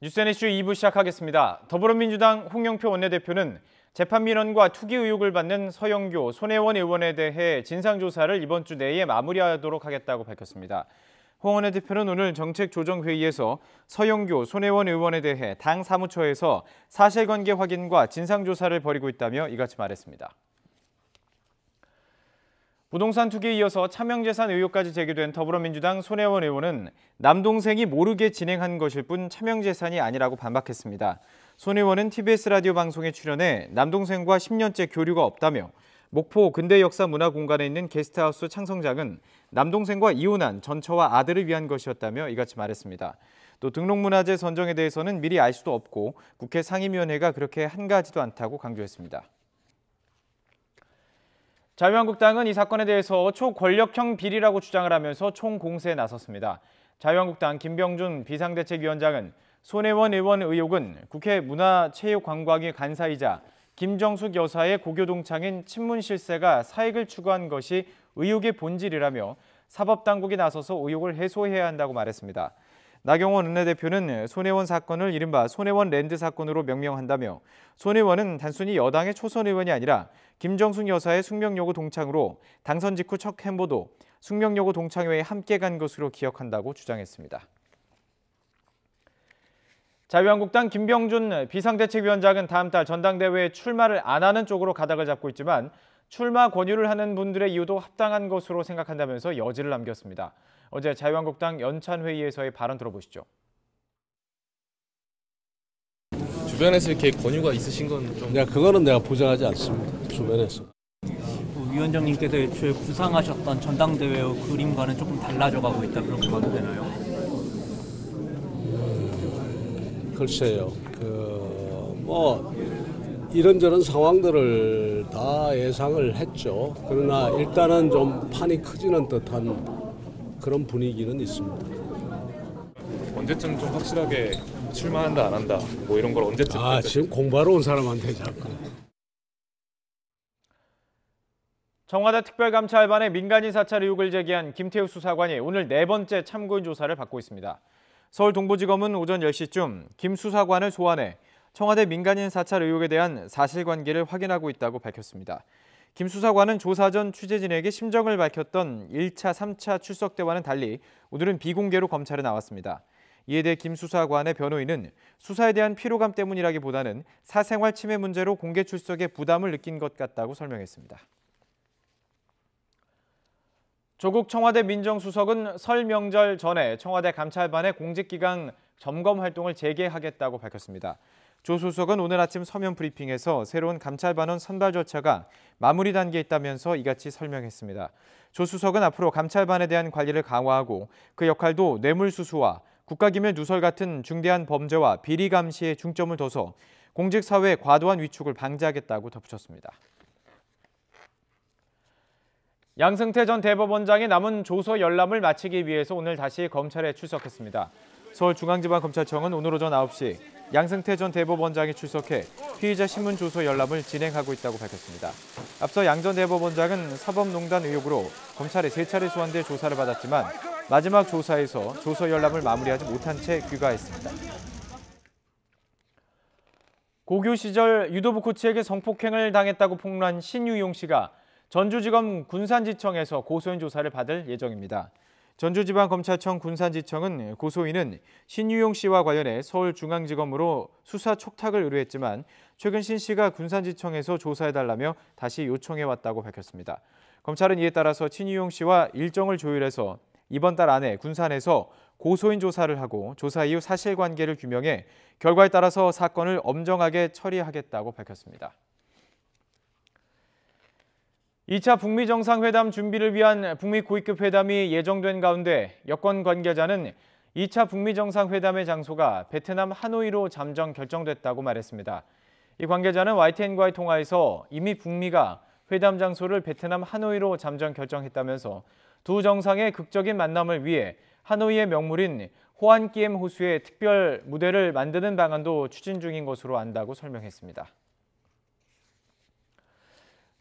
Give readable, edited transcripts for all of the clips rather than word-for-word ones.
뉴스N 이슈 2부 시작하겠습니다. 더불어민주당 홍영표 원내대표는 재판 민원과 투기 의혹을 받는 서영교, 손혜원 의원에 대해 진상조사를 이번 주 내에 마무리하도록 하겠다고 밝혔습니다. 홍 원내대표는 오늘 정책조정회의에서 서영교, 손혜원 의원에 대해 당 사무처에서 사실관계 확인과 진상조사를 벌이고 있다며 이같이 말했습니다. 부동산 투기에 이어서 차명재산 의혹까지 제기된 더불어민주당 손혜원 의원은 남동생이 모르게 진행한 것일 뿐 차명재산이 아니라고 반박했습니다. 손 의원은 TBS 라디오 방송에 출연해 남동생과 10년째 교류가 없다며 목포 근대역사문화공간에 있는 게스트하우스 창성장은 남동생과 이혼한 전처와 아들을 위한 것이었다며 이같이 말했습니다. 또 등록문화재 선정에 대해서는 미리 알 수도 없고 국회 상임위원회가 그렇게 한가하지도 않다고 강조했습니다. 자유한국당은 이 사건에 대해서 초권력형 비리라고 주장을 하면서 총공세에 나섰습니다. 자유한국당 김병준 비상대책위원장은 손혜원 의원 의혹은 국회 문화체육관광위 간사이자 김정숙 여사의 고교동창인 친문실세가 사익을 추구한 것이 의혹의 본질이라며 사법당국이 나서서 의혹을 해소해야 한다고 말했습니다. 나경원 원내대표는 손혜원 사건을 이른바 손혜원 랜드 사건으로 명명한다며 손 의원은 단순히 여당의 초선 의원이 아니라 김정숙 여사의 숙명여고 동창으로 당선 직후 첫 행보도 숙명여고 동창회에 함께 간 것으로 기억한다고 주장했습니다. 자유한국당 김병준 비상대책위원장은 다음 달 전당대회에 출마를 안 하는 쪽으로 가닥을 잡고 있지만 출마 권유를 하는 분들의 이유도 합당한 것으로 생각한다면서 여지를 남겼습니다. 어제 자유한국당 연찬회의에서의 발언 들어보시죠. 주변에서 이렇게 권유가 있으신 건 좀... 그거는 내가 보장하지 않습니다. 주변에서. 위원장님께서 애초에 구상하셨던 전당대회의 그림과는 조금 달라져가고 있다, 그렇게 봐도 되나요? 글쎄요. 이런저런 상황들을 다 예상을 했죠. 그러나 일단은 좀 판이 커지는 듯한 그런 분위기는 있습니다. 언제쯤 좀 확실하게 출마한다 안 한다 뭐 이런 걸 언제쯤? 지금 공부하러 온 사람한테 자꾸. 청와대 특별감찰반의 민간인 사찰 의혹을 제기한 김태우 수사관이 오늘 네 번째 참고인 조사를 받고 있습니다. 서울 동부지검은 오전 10시쯤 김 수사관을 소환해 청와대 민간인 사찰 의혹에 대한 사실관계를 확인하고 있다고 밝혔습니다. 김 수사관은 조사 전 취재진에게 심정을 밝혔던 1차, 3차 출석 때와는 달리 오늘은 비공개로 검찰에 나왔습니다. 이에 대해 김 수사관의 변호인은 수사에 대한 피로감 때문이라기보다는 사생활 침해 문제로 공개 출석에 부담을 느낀 것 같다고 설명했습니다. 조국 청와대 민정수석은 설 명절 전에 청와대 감찰반의 공직기강 점검 활동을 재개하겠다고 밝혔습니다. 조 수석은 오늘 아침 서면 브리핑에서 새로운 감찰반원 선발 절차가 마무리 단계에 있다면서 이같이 설명했습니다. 조 수석은 앞으로 감찰반에 대한 관리를 강화하고 그 역할도 뇌물수수와 국가기밀 누설 같은 중대한 범죄와 비리 감시에 중점을 둬서 공직사회의 과도한 위축을 방지하겠다고 덧붙였습니다. 양승태 전 대법원장이 남은 조서 열람을 마치기 위해서 오늘 다시 검찰에 출석했습니다. 서울중앙지방검찰청은 오늘 오전 9시 양승태 전 대법원장이 출석해 피의자 신문 조서 열람을 진행하고 있다고 밝혔습니다. 앞서 양 전 대법원장은 사법농단 의혹으로 검찰에 3차례 소환돼 조사를 받았지만 마지막 조사에서 조서 열람을 마무리하지 못한 채 귀가했습니다. 고교 시절 유도부 코치에게 성폭행을 당했다고 폭로한 신유용 씨가 전주지검 군산지청에서 고소인 조사를 받을 예정입니다. 전주지방검찰청 군산지청은 고소인은 신유용 씨와 관련해 서울중앙지검으로 수사 촉탁을 의뢰했지만 최근 신 씨가 군산지청에서 조사해달라며 다시 요청해왔다고 밝혔습니다. 검찰은 이에 따라서 신유용 씨와 일정을 조율해서 이번 달 안에 군산에서 고소인 조사를 하고 조사 이후 사실관계를 규명해 결과에 따라서 사건을 엄정하게 처리하겠다고 밝혔습니다. 2차 북미 정상회담 준비를 위한 북미 고위급 회담이 예정된 가운데 여권 관계자는 2차 북미 정상회담의 장소가 베트남 하노이로 잠정 결정됐다고 말했습니다. 이 관계자는 YTN과의 통화에서 이미 북미가 회담 장소를 베트남 하노이로 잠정 결정했다면서 두 정상의 극적인 만남을 위해 하노이의 명물인 호안기엠 호수에 특별 무대를 만드는 방안도 추진 중인 것으로 안다고 설명했습니다.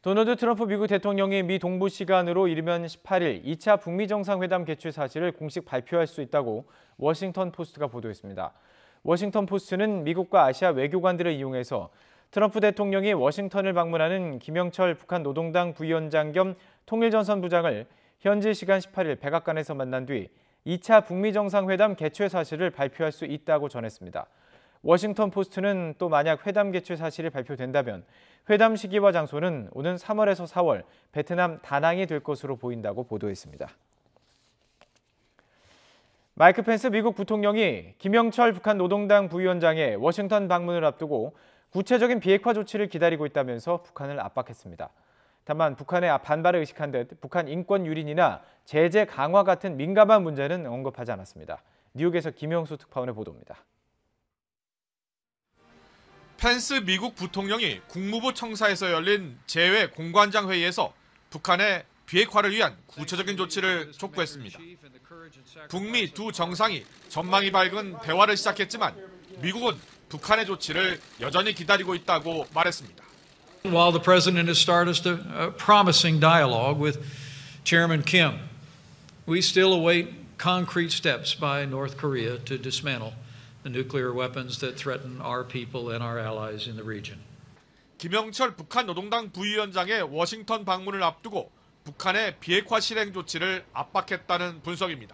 도널드 트럼프 미국 대통령이 미 동부 시간으로 이르면 18일 2차 북미 정상회담 개최 사실을 공식 발표할 수 있다고 워싱턴 포스트가 보도했습니다. 워싱턴 포스트는 미국과 아시아 외교관들을 이용해서 트럼프 대통령이 워싱턴을 방문하는 김영철 북한 노동당 부위원장 겸 통일전선 부장을 현지 시간 18일 백악관에서 만난 뒤 2차 북미 정상회담 개최 사실을 발표할 수 있다고 전했습니다. 워싱턴 포스트는 또 만약 회담 개최 사실이 발표된다면 회담 시기와 장소는 오는 3월에서 4월 베트남 다낭이 될 것으로 보인다고 보도했습니다. 마이크 펜스 미국 부통령이 김영철 북한 노동당 부위원장의 워싱턴 방문을 앞두고 구체적인 비핵화 조치를 기다리고 있다면서 북한을 압박했습니다. 다만 북한의 반발을 의식한 듯 북한 인권 유린이나 제재 강화 같은 민감한 문제는 언급하지 않았습니다. 뉴욕에서 김영수 특파원의 보도입니다. 펜스 미국 부통령이 국무부 청사에서 열린 재외 공관장 회의에서 북한의 비핵화를 위한 구체적인 조치를 촉구했습니다. 북미 두 정상이 전망이 밝은 대화를 시작했지만 미국은 북한의 조치를 여전히 기다리고 있다고 말했습니다. While the president has started a promising dialogue with Chairman Kim, we still await concrete steps by North Korea to dismantle the nuclear weapons that threaten our people and our allies in the region. 김영철 북한 노동당 부위원장의 워싱턴 방문을 앞두고 북한의 비핵화 실행 조치를 압박했다는 분석입니다.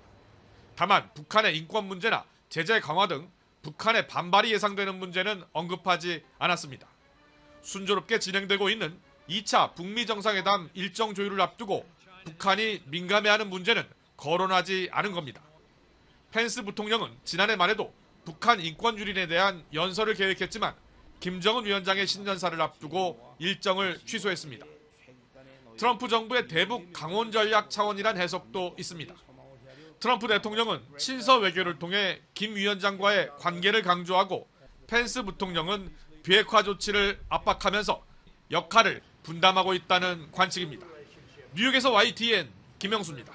다만 북한의 인권 문제나 제재 강화 등 북한의 반발이 예상되는 문제는 언급하지 않았습니다. 순조롭게 진행되고 있는 2차 북미 정상회담 일정 조율을 앞두고 북한이 민감해하는 문제는 거론하지 않은 겁니다. 펜스 부통령은 지난해 말에도 북한 인권 유린에 대한 연설을 계획했지만 김정은 위원장의 신년사를 앞두고 일정을 취소했습니다. 트럼프 정부의 대북 강원 전략 차원이란 해석도 있습니다. 트럼프 대통령은 친서 외교를 통해 김 위원장과의 관계를 강조하고 펜스 부통령은 비핵화 조치를 압박하면서 역할을 분담하고 있다는 관측입니다. 뉴욕에서 YTN 김영수입니다.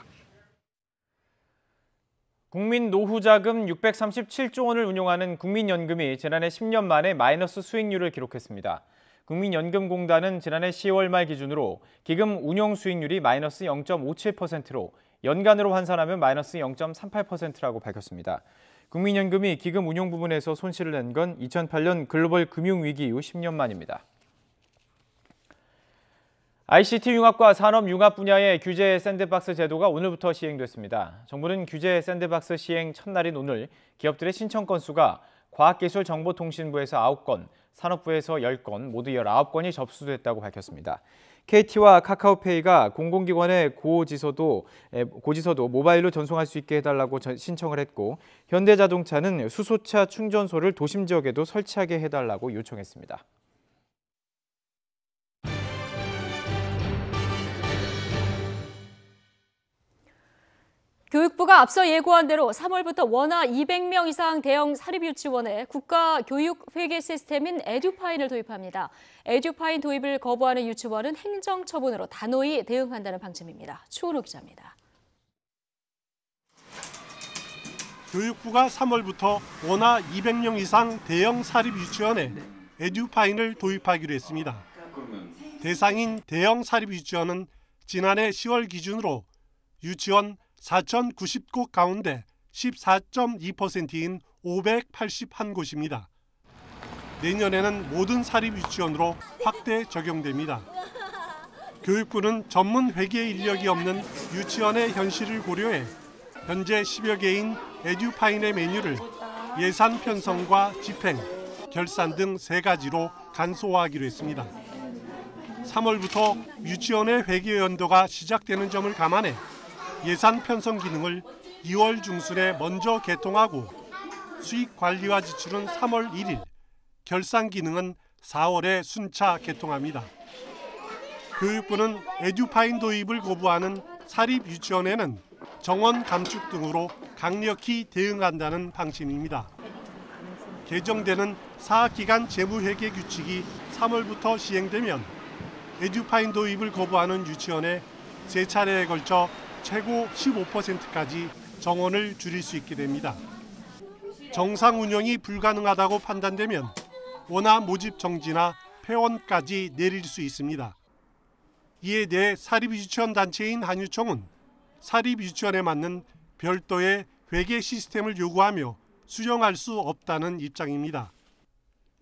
국민노후자금 637조 원을 운용하는 국민연금이 지난해 10년 만에 마이너스 수익률을 기록했습니다. 국민연금공단은 지난해 10월 말 기준으로 기금 운용 수익률이 마이너스 0.57%로 연간으로 환산하면 마이너스 0.38%라고 밝혔습니다. 국민연금이 기금 운용 부분에서 손실을 낸 건 2008년 글로벌 금융위기 이후 10년 만입니다. ICT 융합과 산업 융합 분야의 규제 샌드박스 제도가 오늘부터 시행됐습니다. 정부는 규제 샌드박스 시행 첫날인 오늘 기업들의 신청 건수가 과학기술정보통신부에서 9건, 산업부에서 10건, 모두 19건이 접수됐다고 밝혔습니다. KT와 카카오페이가 공공기관의 고지서도 모바일로 전송할 수 있게 해달라고 신청을 했고, 현대자동차는 수소차 충전소를 도심 지역에도 설치하게 해달라고 요청했습니다. 교육부가 앞서 예고한 대로 3월부터 원화 200명 이상 대형 사립유치원에 국가교육회계 시스템인 에듀파인을 도입합니다. 에듀파인 도입을 거부하는 유치원은 행정처분으로 단호히 대응한다는 방침입니다. 추은호 기자입니다. 교육부가 3월부터 원화 200명 이상 대형 사립유치원에 에듀파인을 도입하기로 했습니다. 대상인 대형 사립유치원은 지난해 10월 기준으로 유치원 4,090곳 가운데 14.2%인 581곳입니다. 내년에는 모든 사립유치원으로 확대 적용됩니다. 교육부는 전문 회계 인력이 없는 유치원의 현실을 고려해 현재 10여 개인 에듀파인의 메뉴를 예산 편성과 집행, 결산 등 3가지로 간소화하기로 했습니다. 3월부터 유치원의 회계 연도가 시작되는 점을 감안해 예산 편성 기능을 2월 중순에 먼저 개통하고 수익 관리와 지출은 3월 1일, 결산 기능은 4월에 순차 개통합니다. 교육부는 에듀파인 도입을 거부하는 사립 유치원에는 정원 감축 등으로 강력히 대응한다는 방침입니다. 개정되는 사학기간 재무회계 규칙이 3월부터 시행되면 에듀파인 도입을 거부하는 유치원에 3차례에 걸쳐 최고 15%까지 정원을 줄일 수 있게 됩니다. 정상 운영이 불가능하다고 판단되면 원화 모집 정지나 폐원까지 내릴 수 있습니다. 이에 대해 사립유치원 단체인 한유총은 사립유치원에 맞는 별도의 회계 시스템을 요구하며 수용할 수 없다는 입장입니다.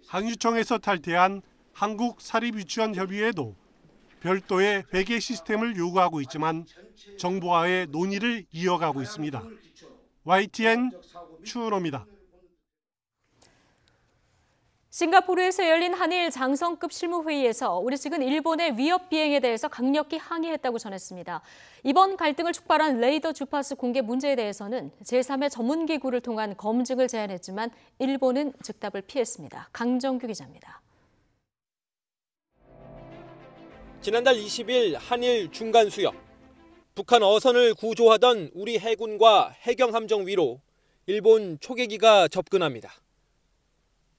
항유청에서 탈퇴한 한국사립유치원협의회도 별도의 회계 시스템을 요구하고 있지만 정부와의 논의를 이어가고 있습니다. YTN 추은호입니다. 싱가포르에서 열린 한일 장성급 실무회의에서 우리 측은 일본의 위협 비행에 대해서 강력히 항의했다고 전했습니다. 이번 갈등을 촉발한 레이더 주파수 공개 문제에 대해서는 제3의 전문기구를 통한 검증을 제안했지만 일본은 즉답을 피했습니다. 강정규 기자입니다. 지난달 20일 한일 중간 수역, 북한 어선을 구조하던 우리 해군과 해경함정 위로 일본 초계기가 접근합니다.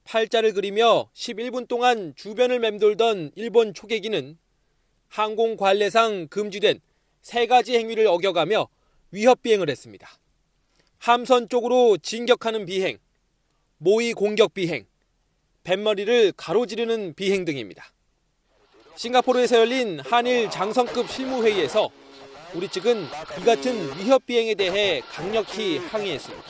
팔자를 그리며 11분 동안 주변을 맴돌던 일본 초계기는 항공 관례상 금지된 3가지 행위를 어겨가며 위협 비행을 했습니다. 함선 쪽으로 진격하는 비행, 모의 공격 비행, 뱃머리를 가로지르는 비행 등입니다. 싱가포르에서 열린 한일 장성급 실무회의에서 우리 측은 이 같은 위협 비행에 대해 강력히 항의했습니다.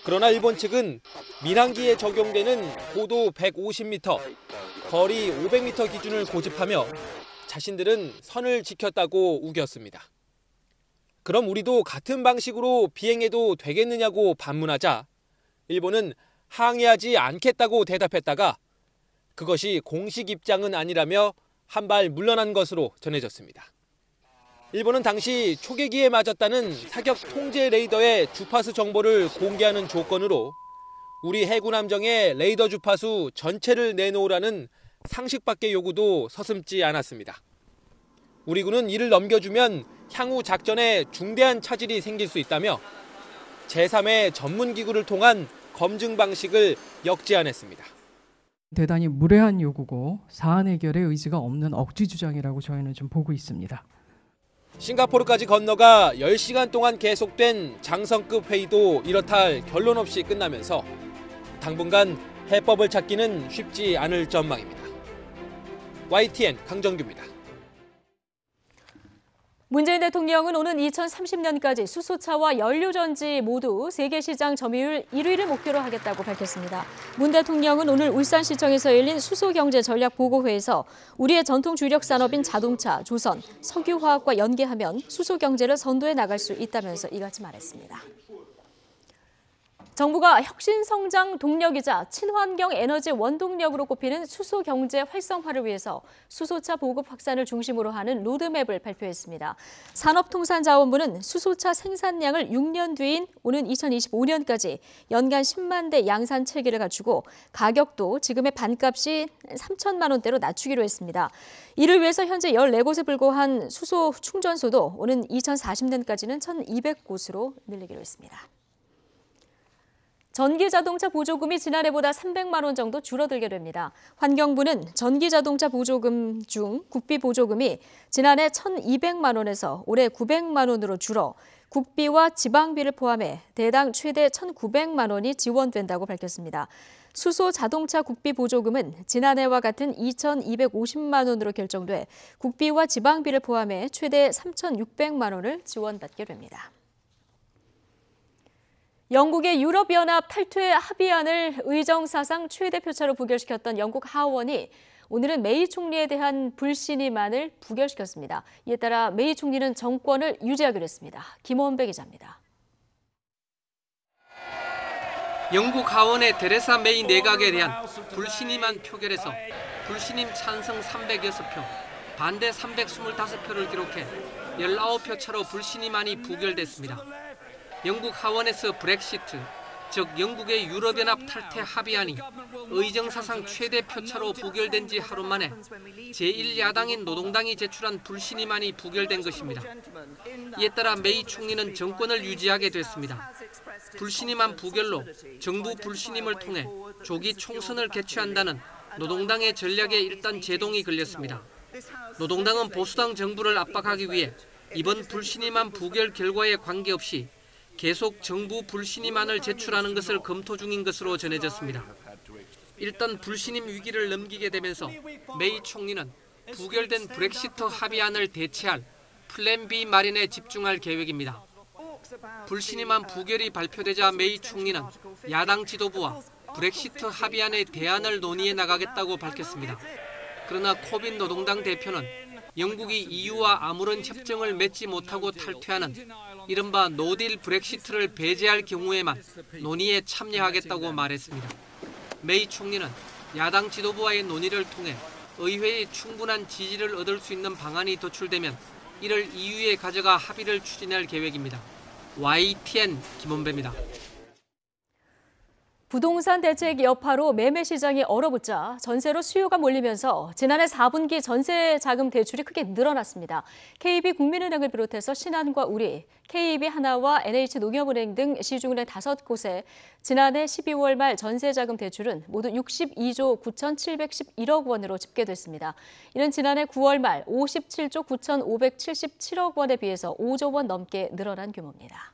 그러나 일본 측은 민항기에 적용되는 고도 150m, 거리 500m 기준을 고집하며 자신들은 선을 지켰다고 우겼습니다. 그럼 우리도 같은 방식으로 비행해도 되겠느냐고 반문하자 일본은 항의하지 않겠다고 대답했다가 그것이 공식 입장은 아니라며 한 발 물러난 것으로 전해졌습니다. 일본은 당시 초계기에 맞았다는 사격 통제 레이더의 주파수 정보를 공개하는 조건으로 우리 해군 함정의 레이더 주파수 전체를 내놓으라는 상식밖의 요구도 서슴지 않았습니다. 우리 군은 이를 넘겨주면 향후 작전에 중대한 차질이 생길 수 있다며 제3의 전문기구를 통한 검증 방식을 역제안했습니다. 대단히 무례한 요구고 사안 해결의 의지가 없는 억지 주장이라고 저희는 좀 보고 있습니다. 싱가포르까지 건너가 10시간 동안 계속된 장성급 회의도 이렇다 할 결론 없이 끝나면서 당분간 해법을 찾기는 쉽지 않을 전망입니다. YTN 강정규입니다. 문재인 대통령은 오는 2030년까지 수소차와 연료전지 모두 세계시장 점유율 1위를 목표로 하겠다고 밝혔습니다. 문 대통령은 오늘 울산시청에서 열린 수소경제전략보고회에서 우리의 전통 주력 산업인 자동차, 조선, 석유화학과 연계하면 수소경제를 선도해 나갈 수 있다면서 이같이 말했습니다. 정부가 혁신성장 동력이자 친환경 에너지 원동력으로 꼽히는 수소 경제 활성화를 위해서 수소차 보급 확산을 중심으로 하는 로드맵을 발표했습니다. 산업통상자원부는 수소차 생산량을 6년 뒤인 오는 2025년까지 연간 10만 대 양산 체계를 갖추고 가격도 지금의 반값이 3천만 원대로 낮추기로 했습니다. 이를 위해서 현재 14곳에 불과한 수소 충전소도 오는 2040년까지는 1,200곳으로 늘리기로 했습니다. 전기자동차 보조금이 지난해보다 300만 원 정도 줄어들게 됩니다. 환경부는 전기자동차 보조금 중 국비 보조금이 지난해 1,200만 원에서 올해 900만 원으로 줄어 국비와 지방비를 포함해 대당 최대 1,900만 원이 지원된다고 밝혔습니다. 수소 자동차 국비 보조금은 지난해와 같은 2,250만 원으로 결정돼 국비와 지방비를 포함해 최대 3,600만 원을 지원받게 됩니다. 영국의 유럽연합 탈퇴 합의안을 의정사상 최대 표차로 부결시켰던 영국 하원이 오늘은 메이 총리에 대한 불신임안을 부결시켰습니다. 이에 따라 메이 총리는 정권을 유지하기로 했습니다. 김원배 기자입니다. 영국 하원의 테레사 메이 내각에 대한 불신임안 표결에서 불신임 찬성 306표, 반대 325표를 기록해 19표 차로 불신임안이 부결됐습니다. 영국 하원에서 브렉시트, 즉 영국의 유럽연합 탈퇴 합의안이 의정사상 최대 표차로 부결된 지 하루 만에 제1야당인 노동당이 제출한 불신임안이 부결된 것입니다. 이에 따라 메이 총리는 정권을 유지하게 됐습니다. 불신임안 부결로 정부 불신임을 통해 조기 총선을 개최한다는 노동당의 전략에 일단 제동이 걸렸습니다. 노동당은 보수당 정부를 압박하기 위해 이번 불신임안 부결 결과에 관계없이 계속 정부 불신임안을 제출하는 것을 검토 중인 것으로 전해졌습니다. 일단 불신임 위기를 넘기게 되면서 메이 총리는 부결된 브렉시트 합의안을 대체할 플랜 B 마련에 집중할 계획입니다. 불신임안 부결이 발표되자 메이 총리는 야당 지도부와 브렉시트 합의안의 대안을 논의해 나가겠다고 밝혔습니다. 그러나 코빈 노동당 대표는 영국이 EU와 아무런 협정을 맺지 못하고 탈퇴하는 이른바 노딜 브렉시트를 배제할 경우에만 논의에 참여하겠다고 말했습니다. 메이 총리는 야당 지도부와의 논의를 통해 의회의 충분한 지지를 얻을 수 있는 방안이 도출되면 이를 EU에 가져가 합의를 추진할 계획입니다. YTN 김원배입니다. 부동산 대책 여파로 매매 시장이 얼어붙자 전세로 수요가 몰리면서 지난해 4분기 전세 자금 대출이 크게 늘어났습니다. KB국민은행을 비롯해서 신한과 우리, KB하나와 NH농협은행 등 시중은행 5곳에 지난해 12월 말 전세 자금 대출은 모두 62조 9,711억 원으로 집계됐습니다. 이는 지난해 9월 말 57조 9,577억 원에 비해서 5조 원 넘게 늘어난 규모입니다.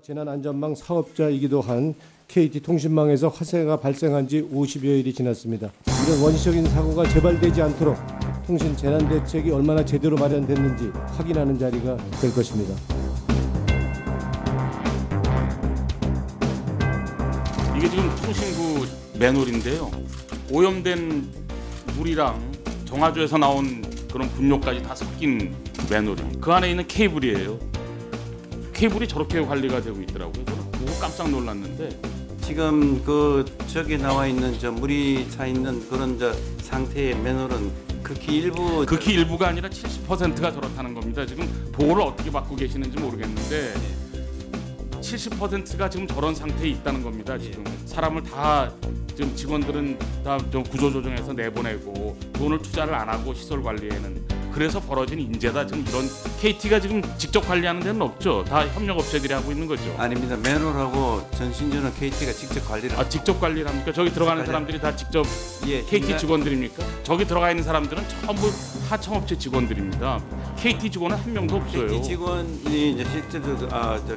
재난안전망 사업자이기도 한 KT통신망에서 화재가 발생한 지 50여일이 지났습니다. 이런 원시적인 사고가 재발되지 않도록 통신 재난대책이 얼마나 제대로 마련됐는지 확인하는 자리가 될 것입니다. 이게 지금 통신구 맨홀인데요. 오염된 물이랑 정화조에서 나온 그런 분뇨까지 다 섞인 맨홀이. 그 안에 있는 케이블이에요. 케이블이 저렇게 관리가 되고 있더라고요. 저는 보고 깜짝 놀랐는데 지금 저기 나와 있는 물이 차 있는 그런 상태의 맨홀은 극히 일부가 아니라 70%가 저렇다는 겁니다. 지금 보고를 어떻게 받고 계시는지 모르겠는데 70%가 지금 저런 상태에 있다는 겁니다. 지금 사람을 다 지금 직원들은 다 좀 구조조정해서 내보내고 돈을 투자를 안 하고 시설 관리에는 그래서 벌어진 인재다. 지금 이런 KT가 지금 직접 관리하는 데는 없죠. 다 협력업체들이 하고 있는 거죠. 아닙니다. 맨홀하고 전신전은 KT가 직접 관리를. 직접 관리를 합니까? 저기 들어가는 사람들이 다 직접 KT 직원들입니까? 저기 들어가 있는 사람들은 전부 하청업체 직원들입니다. KT 직원은 한 명도 없어요. KT 직원이 이제 실제로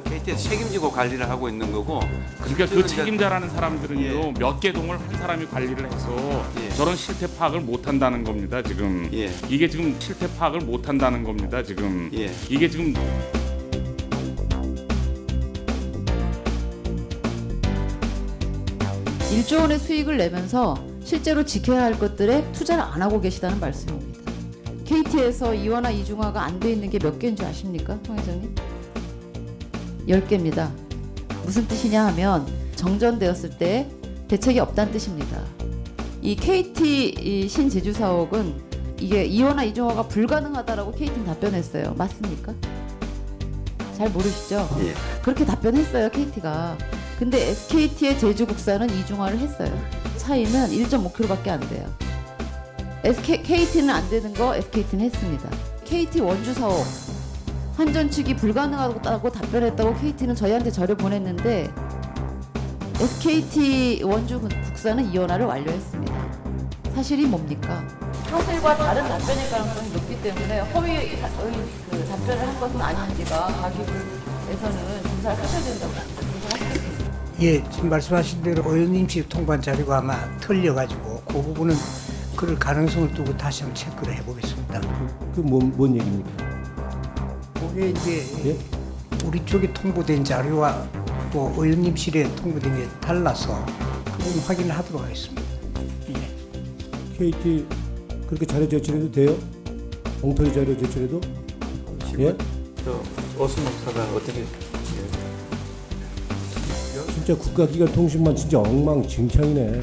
KT에 책임지고 관리를 하고 있는 거고. 그러니까 그 책임자라는 사람들은요 몇 개 동을 한 사람이 관리를 해서 저런 실태 파악을 못 한다는 겁니다. 지금 이게 지금 실태 파악을 못 한다는 겁니다. 지금 이게 지금 1조 원의 수익을 내면서 실제로 지켜야 할 것들에 투자를 안 하고 계시다는 말씀입니다. KT에서 이원화 이중화가 안 돼 있는 게 몇 개인 줄 아십니까, 황 회장님? 10개입니다. 무슨 뜻이냐 하면 정전되었을 때 대책이 없다는 뜻입니다. 이 KT 신제주 사옥은 이게 이원화 이중화가 불가능하다라고 KT는 답변했어요. 맞습니까? 잘 모르시죠? 그렇게 답변했어요, KT가. 근데 SKT의 제주국사는 이중화를 했어요. 차이는 1.5km밖에 안 돼요. KT는 안 되는 거 SKT는 했습니다. KT 원주 사옥 환전 측이 불가능하다고 답변했다고 KT는 저희한테 자료 보냈는데 SKT 원주 국사는 이원화를 완료했습니다. 사실이 뭡니까? 사실과 다른 답변일 가능성이 높기 때문에 허위 답변을 한 것은 아닌지가 가기부에서는 조사를 하셔야 된다고 생각합니다. 지금 말씀하신 대로 의원님식 통보한 자료가 아마 틀려가지고 그 부분은 그럴 가능성을 두고 다시 한번 체크를 해보겠습니다. 뭔 얘기입니까? 그게 이제 우리 쪽에 통보된 자료와 또 의원님실에 통보된 게 달라서 그 부분 확인을 하도록 하겠습니다. KT 그렇게 자료 제출해도 돼요? 엉터리 자료 제출해도? 오스모사가 어떻게? 진짜 국가기관 통신만 진짜 엉망진창이네.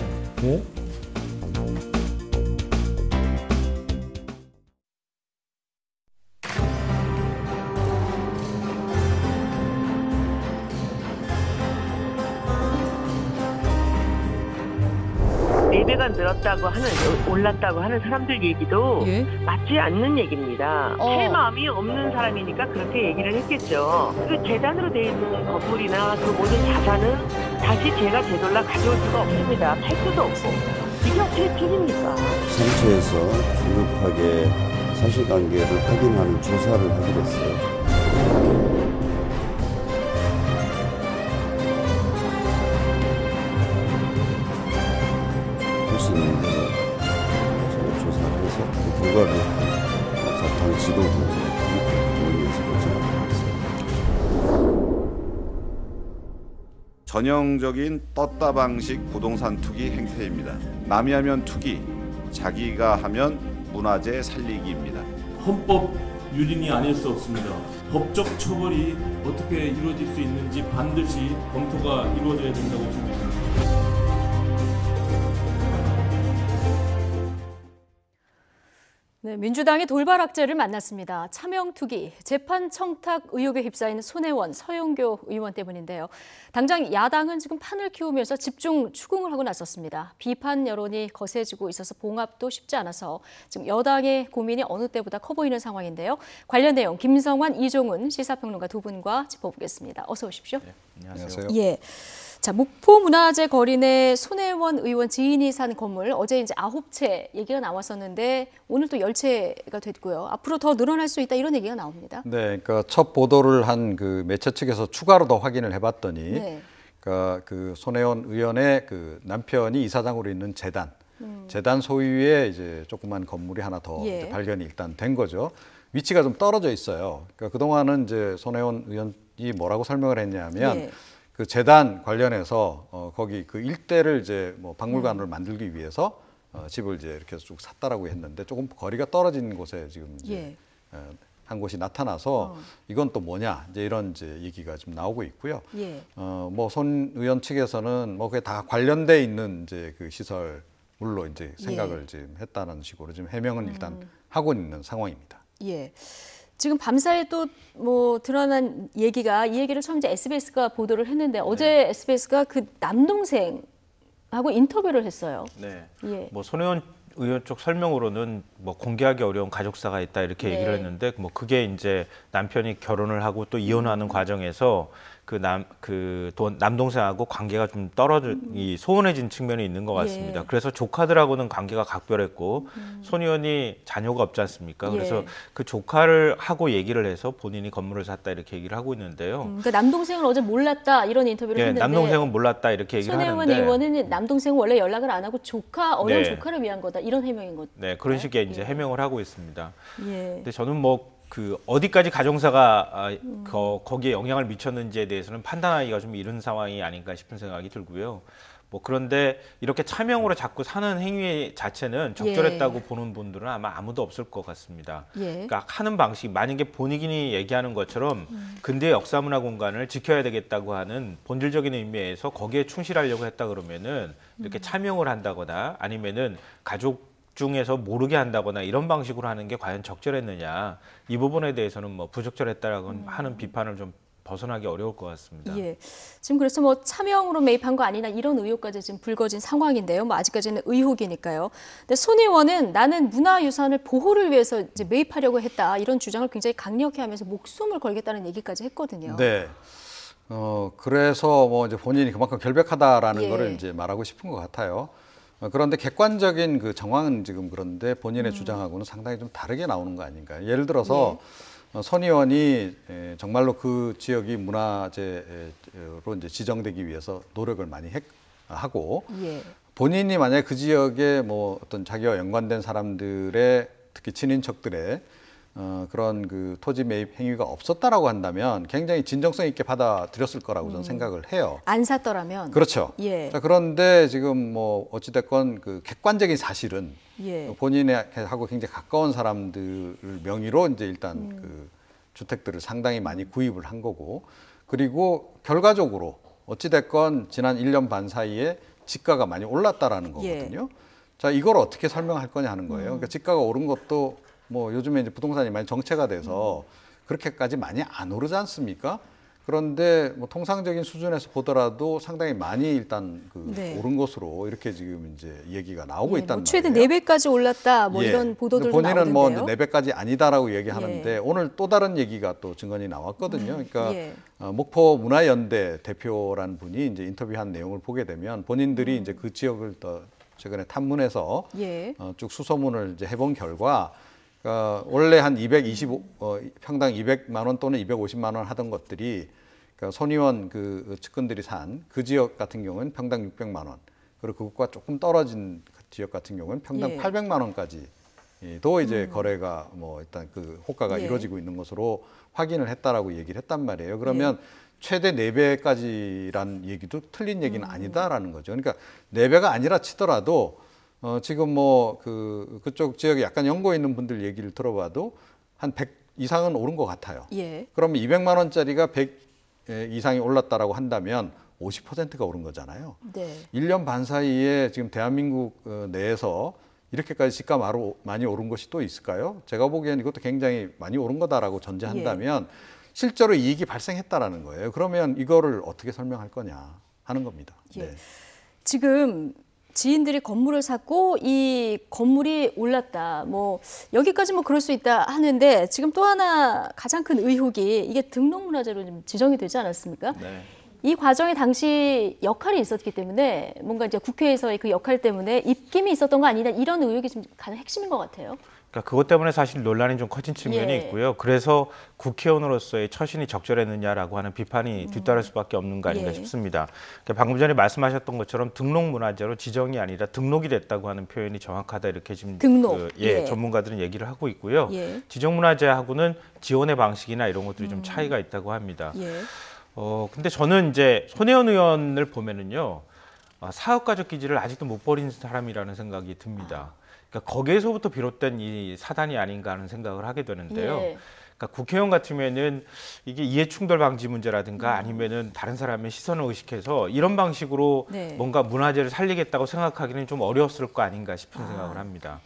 늘었다고 하는 올랐다고 하는 사람들 얘기도 맞지 않는 얘기입니다. 새 마음이 없는 사람이니까 그렇게 얘기를 했겠죠. 그 재단으로 되어 있는 건물이나 그 모든 자산은 다시 제가 되돌려 가져올 수가 없습니다. 팔 수도 없고. 이게 어떻게 필입니까? 상처에서 긴급하게 사실관계를 확인하는 조사를 하기로 했어요. 할 수 있는 대로 조사를 해서 그 결과를 전형적인 떴다 방식 부동산 투기 행태입니다. 남이 하면 투기, 자기가 하면 문화재 살리기입니다. 헌법 유린이 아닐 수 없습니다. 법적 처벌이 어떻게 이루어질 수 있는지 반드시 검토가 이루어져야 된다고 생각합니다. 네, 민주당이 돌발 악재를 만났습니다. 차명 투기, 재판 청탁 의혹에 휩싸인 손혜원, 서영교 의원 때문인데요. 당장 야당은 지금 판을 키우면서 집중 추궁을 하고 나섰습니다. 비판 여론이 거세지고 있어서 봉합도 쉽지 않아서 지금 여당의 고민이 어느 때보다 커 보이는 상황인데요. 관련 내용 김성환, 이종훈 시사평론가 두 분과 짚어보겠습니다. 어서 오십시오. 네, 안녕하세요. 예. 자, 목포문화재 거리 내 손혜원 의원 지인이 산 건물 어제 이제 9채 얘기가 나왔었는데 오늘 또 10채가 됐고요. 앞으로 더 늘어날 수 있다 이런 얘기가 나옵니다. 네, 그러니까 첫 보도를 한 그 매체 측에서 추가로 더 확인을 해봤더니, 네. 그러니까 그 손혜원 의원의 그 남편이 이사장으로 있는 재단 소유의 이제 조그만 건물이 하나 더 예. 이제 발견이 일단 된 거죠. 위치가 좀 떨어져 있어요. 그러니까 그 동안은 이제 손혜원 의원이 뭐라고 설명을 했냐면. 예. 그 재단 관련해서 거기 그 일대를 이제 뭐 박물관으로 만들기 위해서 집을 이제 이렇게 쭉 샀다라고 했는데 조금 거리가 떨어진 곳에 지금 이제 한 곳이 나타나서 이건 또 뭐냐 이제 이런 이제 얘기가 좀 나오고 있고요. 예. 뭐 손 의원 측에서는 뭐 그게 다 관련돼 있는 이제 그 시설물로 이제 생각을 지금 했다는 식으로 지금 해명은 일단 하고 있는 상황입니다. 예. 지금 밤사이 또 뭐 드러난 얘기가 이 얘기를 처음 이제 SBS가 보도를 했는데 어제 SBS가 그 남동생하고 인터뷰를 했어요. 네. 예. 뭐 손혜원 의원 쪽 설명으로는 뭐 공개하기 어려운 가족사가 있다 이렇게 네. 얘기를 했는데 뭐 그게 이제 남편이 결혼을 하고 또 이혼하는 과정에서 남동생하고 관계가 좀 소원해진 측면이 있는 것 같습니다. 예. 그래서 조카들하고는 관계가 각별했고 손 의원이 자녀가 없지 않습니까? 그래서 예. 그 조카를 하고 얘기를 해서 본인이 건물을 샀다 이렇게 얘기를 하고 있는데요. 그러니까 남동생은 어제 몰랐다 이런 인터뷰를 예, 했는데 남동생은 몰랐다 이렇게 얘기를 손혜원 하는데 의원은 남동생은 원래 연락을 안 하고 어려운 네. 조카를 위한 거다 이런 해명인 거죠. 네, 그런 식의 이제 해명을 하고 있습니다. 예. 근데 저는 뭐 그 어디까지 가정사가 거기에 영향을 미쳤는지에 대해서는 판단하기가 좀 이른 상황이 아닌가 싶은 생각이 들고요. 뭐 그런데 이렇게 차명으로 자꾸 사는 행위 자체는 적절했다고 보는 분들은 아마 아무도 없을 것 같습니다. 예. 그러니까 하는 방식, 만약에 본인이 얘기하는 것처럼 근대 역사문화 공간을 지켜야 되겠다고 하는 본질적인 의미에서 거기에 충실하려고 했다 그러면은 이렇게 차명을 한다거나 아니면은 가족 중에서 모르게 한다거나 이런 방식으로 하는 게 과연 적절했느냐, 이 부분에 대해서는 뭐 부적절했다라고 하는 비판을 좀 벗어나기 어려울 것 같습니다. 예. 지금 그래서 뭐 차명으로 매입한 거 아니나 이런 의혹까지 지금 불거진 상황인데요. 뭐 아직까지는 의혹이니까요. 근데 손 의원은 나는 문화유산을 보호를 위해서 이제 매입하려고 했다 이런 주장을 굉장히 강력히 하면서 목숨을 걸겠다는 얘기까지 했거든요. 네. 그래서 뭐 이제 본인이 그만큼 결백하다라는 예. 거를 이제 말하고 싶은 것 같아요. 그런데 객관적인 그 정황은 지금 그런데 본인의 주장하고는 상당히 좀 다르게 나오는 거 아닌가. 예를 들어서 손 의원이 정말로 그 지역이 문화재로 이제 지정되기 위해서 노력을 많이 하고 예. 본인이 만약에 그 지역에 뭐 어떤 자기와 연관된 사람들의 특히 친인척들의 그런 그 토지 매입 행위가 없었다라고 한다면 굉장히 진정성 있게 받아들였을 거라고 저는 생각을 해요. 안 샀더라면. 그렇죠. 예. 자, 그런데 지금 뭐 어찌됐건 그 객관적인 사실은 예. 본인하고 굉장히 가까운 사람들 명의로 이제 일단 그 주택들을 상당히 많이 구입을 한 거고, 그리고 결과적으로 어찌됐건 지난 1년 반 사이에 지가가 많이 올랐다라는 거거든요. 자, 이걸 어떻게 설명할 거냐 하는 거예요. 그러니까 지가가 오른 것도 뭐 요즘에 이제 부동산이 많이 정체가 돼서 그렇게까지 많이 안 오르지 않습니까? 그런데 뭐 통상적인 수준에서 보더라도 상당히 많이 일단 오른 것으로 이렇게 지금 이제 얘기가 나오고 있단 뭐 최대 말이에요. 4배까지 올랐다 뭐 이런 보도들도 본인은 나오던데요. 뭐 4배까지 아니다라고 얘기하는데 오늘 또 다른 얘기가 또 증언이 나왔거든요. 그러니까 목포 문화연대 대표라는 분이 이제 인터뷰한 내용을 보게 되면 본인들이 이제 그 지역을 더 최근에 탐문해서 쭉 수소문을 이제 해본 결과 원래 한 평당 200만 원 또는 250만 원 하던 것들이 손 의원 그 측근들이 산 그 지역 같은 경우는 평당 600만 원, 그리고 그것과 조금 떨어진 그 지역 같은 경우는 평당 800만 원까지 또 이제 거래가 뭐 일단 그 호가가 이루어지고 있는 것으로 확인을 했다라고 얘기를 했단 말이에요. 그러면 최대 4배까지란 얘기도 틀린 얘기는 아니다라는 거죠. 그러니까 4배가 아니라 치더라도 지금 뭐 그쪽 지역에 약간 연고에 있는 분들 얘기를 들어봐도 한 100 이상은 오른 것 같아요. 예. 그러면 200만 원짜리가 100 이상이 올랐다라고 한다면 50%가 오른 거잖아요. 네. 1년 반 사이에 지금 대한민국 내에서 이렇게까지 집값 많이 오른 것이 또 있을까요? 제가 보기엔 이것도 굉장히 많이 오른 거다라고 전제한다면 실제로 이익이 발생했다라는 거예요. 그러면 이거를 어떻게 설명할 거냐 하는 겁니다. 예. 네. 지금 지인들이 건물을 샀고 이 건물이 올랐다. 뭐 여기까지 뭐 그럴 수 있다 하는데 지금 또 하나 가장 큰 의혹이 이게 등록문화재로 좀 지정이 되지 않았습니까? 네. 이 과정에 당시 역할이 있었기 때문에 뭔가 이제 국회에서의 그 역할 때문에 입김이 있었던 거 아니냐 이런 의혹이 지금 가장 핵심인 것 같아요. 그러니까 그것 때문에 사실 논란이 좀 커진 측면이 있고요. 그래서 국회의원으로서의 처신이 적절했느냐라고 하는 비판이 뒤따를 수밖에 없는 거 아닌가 싶습니다. 그러니까 방금 전에 말씀하셨던 것처럼 등록문화재로 지정이 아니라 등록이 됐다고 하는 표현이 정확하다 이렇게 지금 등록. 전문가들은 얘기를 하고 있고요. 지정문화재하고는 지원의 방식이나 이런 것들이 좀 차이가 있다고 합니다. 근데 저는 이제 손혜원 의원을 보면은요, 사업가족 기질을 아직도 못 버린 사람이라는 생각이 듭니다. 그러니까 거기에서부터 비롯된 이 사단이 아닌가 하는 생각을 하게 되는데요. 그러니까 국회의원 같으면은 이게 이해충돌 방지 문제라든가 아니면은 다른 사람의 시선을 의식해서 이런 방식으로 뭔가 문화재를 살리겠다고 생각하기는 좀 어려웠을 거 아닌가 싶은 생각을 합니다.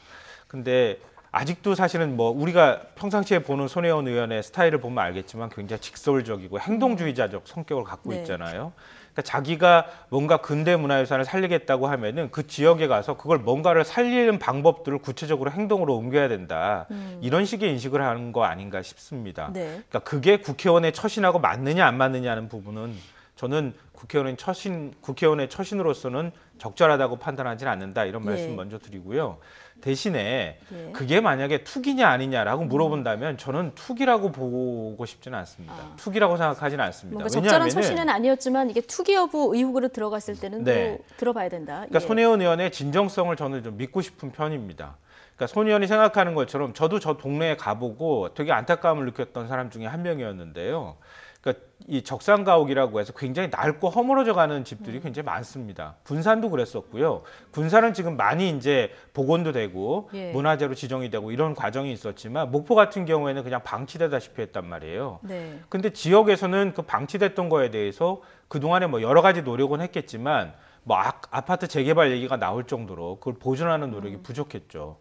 근데 아직도 사실은 뭐 우리가 평상시에 보는 손혜원 의원의 스타일을 보면 알겠지만 굉장히 직설적이고 행동주의자적 성격을 갖고 있잖아요. 그러니까 자기가 뭔가 근대 문화유산을 살리겠다고 하면은 그 지역에 가서 그걸 뭔가를 살리는 방법들을 구체적으로 행동으로 옮겨야 된다. 이런 식의 인식을 하는 거 아닌가 싶습니다. 그러니까 그게 국회의원의 처신하고 맞느냐 안 맞느냐 하는 부분은 저는 국회의원의 처신으로서는 적절하다고 판단하지는 않는다. 이런 말씀 먼저 드리고요. 대신에 그게 만약에 투기냐 아니냐라고 물어본다면 저는 투기라고 보고 싶지는 않습니다. 투기라고 생각하지는 않습니다. 뭔가 적절한 처신은 아니었지만 이게 투기 여부 의혹으로 들어갔을 때는 또 들어봐야 된다. 그러니까 손혜원 의원의 진정성을 저는 좀 믿고 싶은 편입니다. 그러니까 손 의원이 생각하는 것처럼 저도 저 동네에 가보고 되게 안타까움을 느꼈던 사람 중에 한 명이었는데요. 그러니까 이 적산가옥이라고 해서 굉장히 낡고 허물어져가는 집들이 굉장히 많습니다. 군산도 그랬었고요. 군산은 지금 많이 이제 복원도 되고 문화재로 지정이 되고 이런 과정이 있었지만 목포 같은 경우에는 그냥 방치되다시피 했단 말이에요. 근데 지역에서는 그 방치됐던 거에 대해서 그동안에 뭐 여러 가지 노력은 했겠지만 뭐 아파트 재개발 얘기가 나올 정도로 그걸 보존하는 노력이 부족했죠.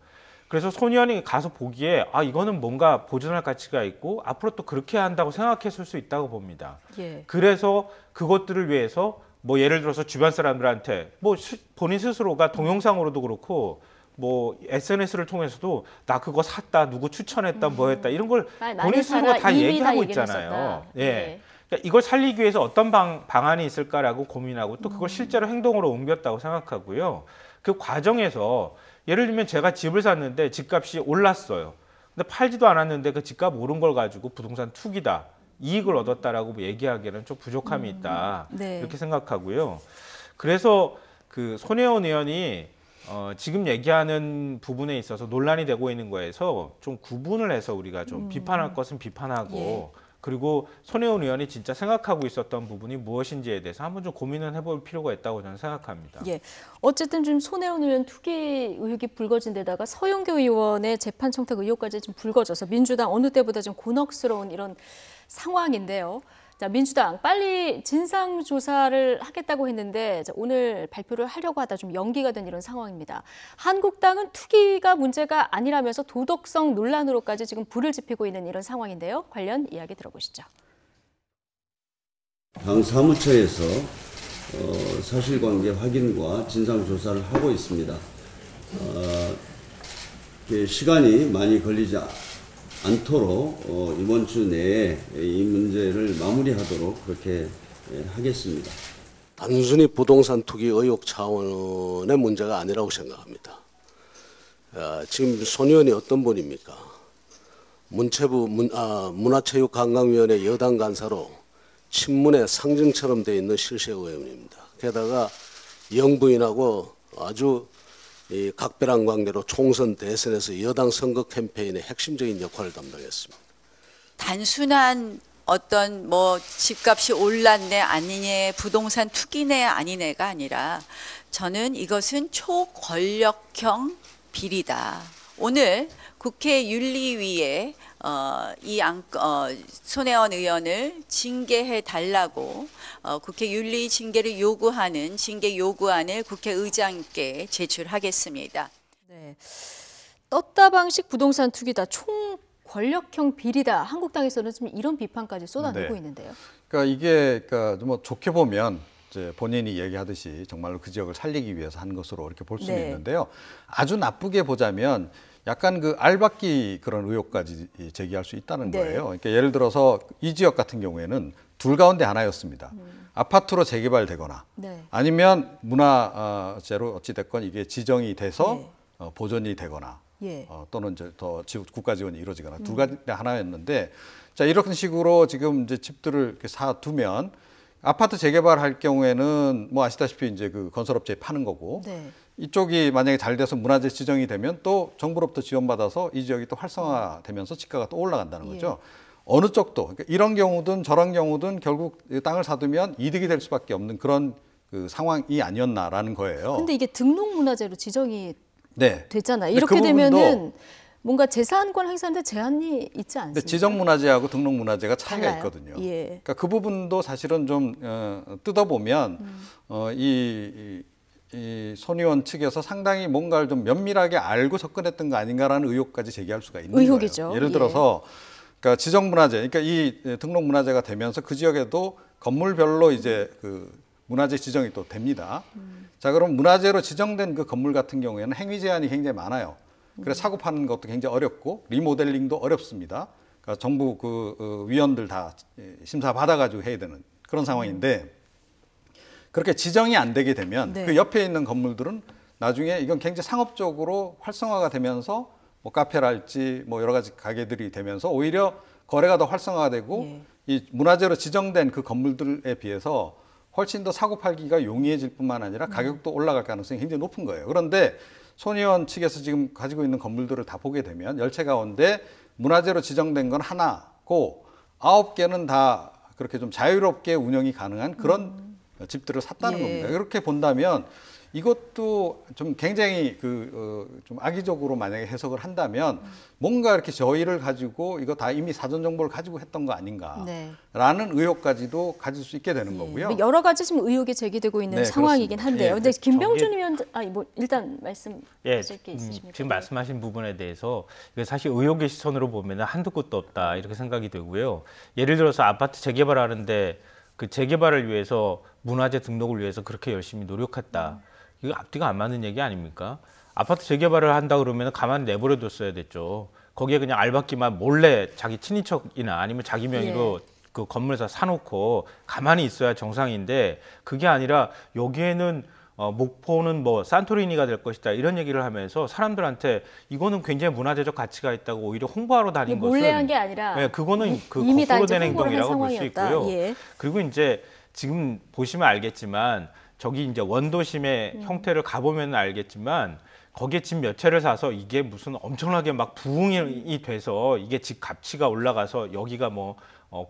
그래서 손 의원이 가서 보기에 이거는 뭔가 보존할 가치가 있고 앞으로 또 그렇게 한다고 생각했을 수 있다고 봅니다. 그래서 그것들을 위해서 뭐 예를 들어서 주변 사람들한테 뭐 본인 스스로가 동영상으로도 그렇고 뭐 SNS를 통해서도 나 그거 샀다, 누구 추천했다, 뭐 했다 이런 걸 본인 스스로가 다 얘기하고 있잖아요. 그러니까 이걸 살리기 위해서 어떤 방안이 있을까라고 고민하고 또 그걸 실제로 행동으로 옮겼다고 생각하고요. 그 과정에서 예를 들면 제가 집을 샀는데 집값이 올랐어요. 근데 팔지도 않았는데 그 집값 오른 걸 가지고 부동산 투기다, 이익을 얻었다라고 얘기하기에는 좀 부족함이 있다. 이렇게 생각하고요. 그래서 그 손혜원 의원이 지금 얘기하는 부분에 있어서 논란이 되고 있는 거에서 좀 구분을 해서 우리가 좀 비판할 것은 비판하고 그리고 손혜원 의원이 진짜 생각하고 있었던 부분이 무엇인지에 대해서 한번 좀 고민을 해볼 필요가 있다고 저는 생각합니다. 어쨌든 좀 손혜원 의원 투기 의혹이 불거진 데다가 서영교 의원의 재판 청탁 의혹까지 좀 불거져서 민주당 어느 때보다 좀 곤혹스러운 이런 상황인데요. 자, 민주당 빨리 진상 조사를 하겠다고 했는데 오늘 발표를 하려고 하다 좀 연기가 된 이런 상황입니다. 한국당은 투기가 문제가 아니라면서 도덕성 논란으로까지 지금 불을 지피고 있는 이런 상황인데요. 관련 이야기 들어보시죠. 당 사무처에서 사실관계 확인과 진상 조사를 하고 있습니다. 시간이 많이 걸리지 않도록 이번 주 내에 이 문제를 마무리하도록 그렇게 하겠습니다. 단순히 부동산 투기 의혹 차원의 문제가 아니라고 생각합니다. 지금 손 의원이 어떤 분입니까? 문체부 문화체육관광위원회 여당 간사로 친문의 상징처럼 되어 있는 실세 의원입니다. 게다가 영부인하고 아주 이 각별한 관계로 총선 대선에서 여당 선거 캠페인의 핵심적인 역할을 담당했습니다. 단순한 어떤 뭐 집값이 올랐네 아니네 부동산 투기네 아니네가 아니라 저는 이것은 초권력형 비리다. 오늘 국회 윤리위에 손혜원 의원을 징계해 달라고 국회 윤리 징계를 요구하는 징계 요구안을 국회의장께 제출하겠습니다. 네. 떴다 방식 부동산 투기다. 총 권력형 비리다. 한국당에서는 좀 이런 비판까지 쏟아내고 네. 있는데요. 그러니까 이게 뭐 좋게 보면 이제 본인이 얘기하듯이 정말로 그 지역을 살리기 위해서 한 것으로 이렇게 볼 수는 네. 있는데요. 아주 나쁘게 보자면 약간 그 알박기 그런 의혹까지 제기할 수 있다는 네. 거예요. 그러니까 예를 들어서 이 지역 같은 경우에는 둘 가운데 하나였습니다. 아파트로 재개발되거나 네. 아니면 문화재로 어찌됐건 이게 지정이 돼서 네. 보존이 되거나 예. 또는 이제 더 국가 지원이 이루어지거나 두 가지 하나였는데 자 이런 식으로 지금 이제 집들을 이렇게 사두면 아파트 재개발할 경우에는 뭐 아시다시피 이제 그 건설업체에 파는 거고 네. 이쪽이 만약에 잘 돼서 문화재 지정이 되면 또 정부로부터 지원받아서 이 지역이 또 활성화되면서 지가가 또 올라간다는 거죠. 어느 쪽도 그러니까 이런 경우든 저런 경우든 결국 땅을 사두면 이득이 될 수밖에 없는 그런 그 상황이 아니었나라는 거예요. 근데 이게 등록문화재로 지정이 네. 됐잖아요. 근데 이렇게 그 되면은 뭔가 재산권 행사인데 제한이 있지 않습니까? 근데 지정문화재하고 등록문화재가 차이가 달라요? 있거든요. 예. 그러니까 그 부분도 사실은 좀 뜯어보면 이 손 의원 측에서 상당히 뭔가를 좀 면밀하게 알고 접근했던 거 아닌가라는 의혹까지 제기할 수가 있는 의혹이죠. 거예요. 예를 들어서 그러니까 지정문화재, 그러니까 이 등록문화재가 되면서 그 지역에도 건물별로 이제 그 문화재 지정이 또 됩니다. 자, 그럼 문화재로 지정된 그 건물 같은 경우에는 행위 제한이 굉장히 많아요. 그래서 사고 파는 것도 굉장히 어렵고 리모델링도 어렵습니다. 그러니까 정부 그 위원들 다 심사 받아가지고 해야 되는 그런 상황인데 그렇게 지정이 안 되게 되면 네. 그 옆에 있는 건물들은 나중에 이건 굉장히 상업적으로 활성화가 되면서 뭐 카페랄지 뭐 여러 가지 가게들이 되면서 오히려 거래가 더 활성화가 되고 이 문화재로 지정된 그 건물들에 비해서 훨씬 더 사고 팔기가 용이해질 뿐만 아니라 가격도 올라갈 가능성이 굉장히 높은 거예요. 그런데 손 의원 측에서 지금 가지고 있는 건물들을 다 보게 되면 10채 가운데 문화재로 지정된 건 하나고 9개는 다 그렇게 좀 자유롭게 운영이 가능한 그런 집들을 샀다는 겁니다. 이렇게 본다면 이것도 좀 굉장히 좀 악의적으로 만약에 해석을 한다면 뭔가 이렇게 저희를 가지고 이거 다 이미 사전 정보를 가지고 했던 거 아닌가라는 의혹까지도 가질 수 있게 되는 거고요. 여러 가지 지금 의혹이 제기되고 있는 네, 상황이긴 그렇습니다. 한데요. 근데 김병준 위원장, 뭐 일단 말씀하실 게 있으십니까? 지금 말씀하신 부분에 대해서 사실 의혹의 시선으로 보면 한두 끝도 없다 이렇게 생각이 되고요. 예를 들어서 아파트 재개발하는데 그 재개발을 위해서 문화재 등록을 위해서 그렇게 열심히 노력했다. 이거 앞뒤가 안 맞는 얘기 아닙니까? 아파트 재개발을 한다 그러면 가만히 내버려 뒀어야 됐죠. 거기에 그냥 알박기만 몰래 자기 친인척이나 아니면 자기 명의로 그 건물에서 사놓고 가만히 있어야 정상인데 그게 아니라 여기에는 목포는 뭐 산토리니가 될 것이다 이런 얘기를 하면서 사람들한테 이거는 굉장히 문화재적 가치가 있다고 오히려 홍보하러 다닌 것은 몰래 한 게 아니라 네, 그거는 그 이미 거꾸로 다 된 행동이라고 볼 수 있고요. 예. 그리고 이제 지금 보시면 알겠지만 저기 이제 원도심의 형태를 가보면 알겠지만 거기에 집 몇 채를 사서 이게 무슨 엄청나게 막 부흥이 돼서 이게 집 가치가 올라가서 여기가 뭐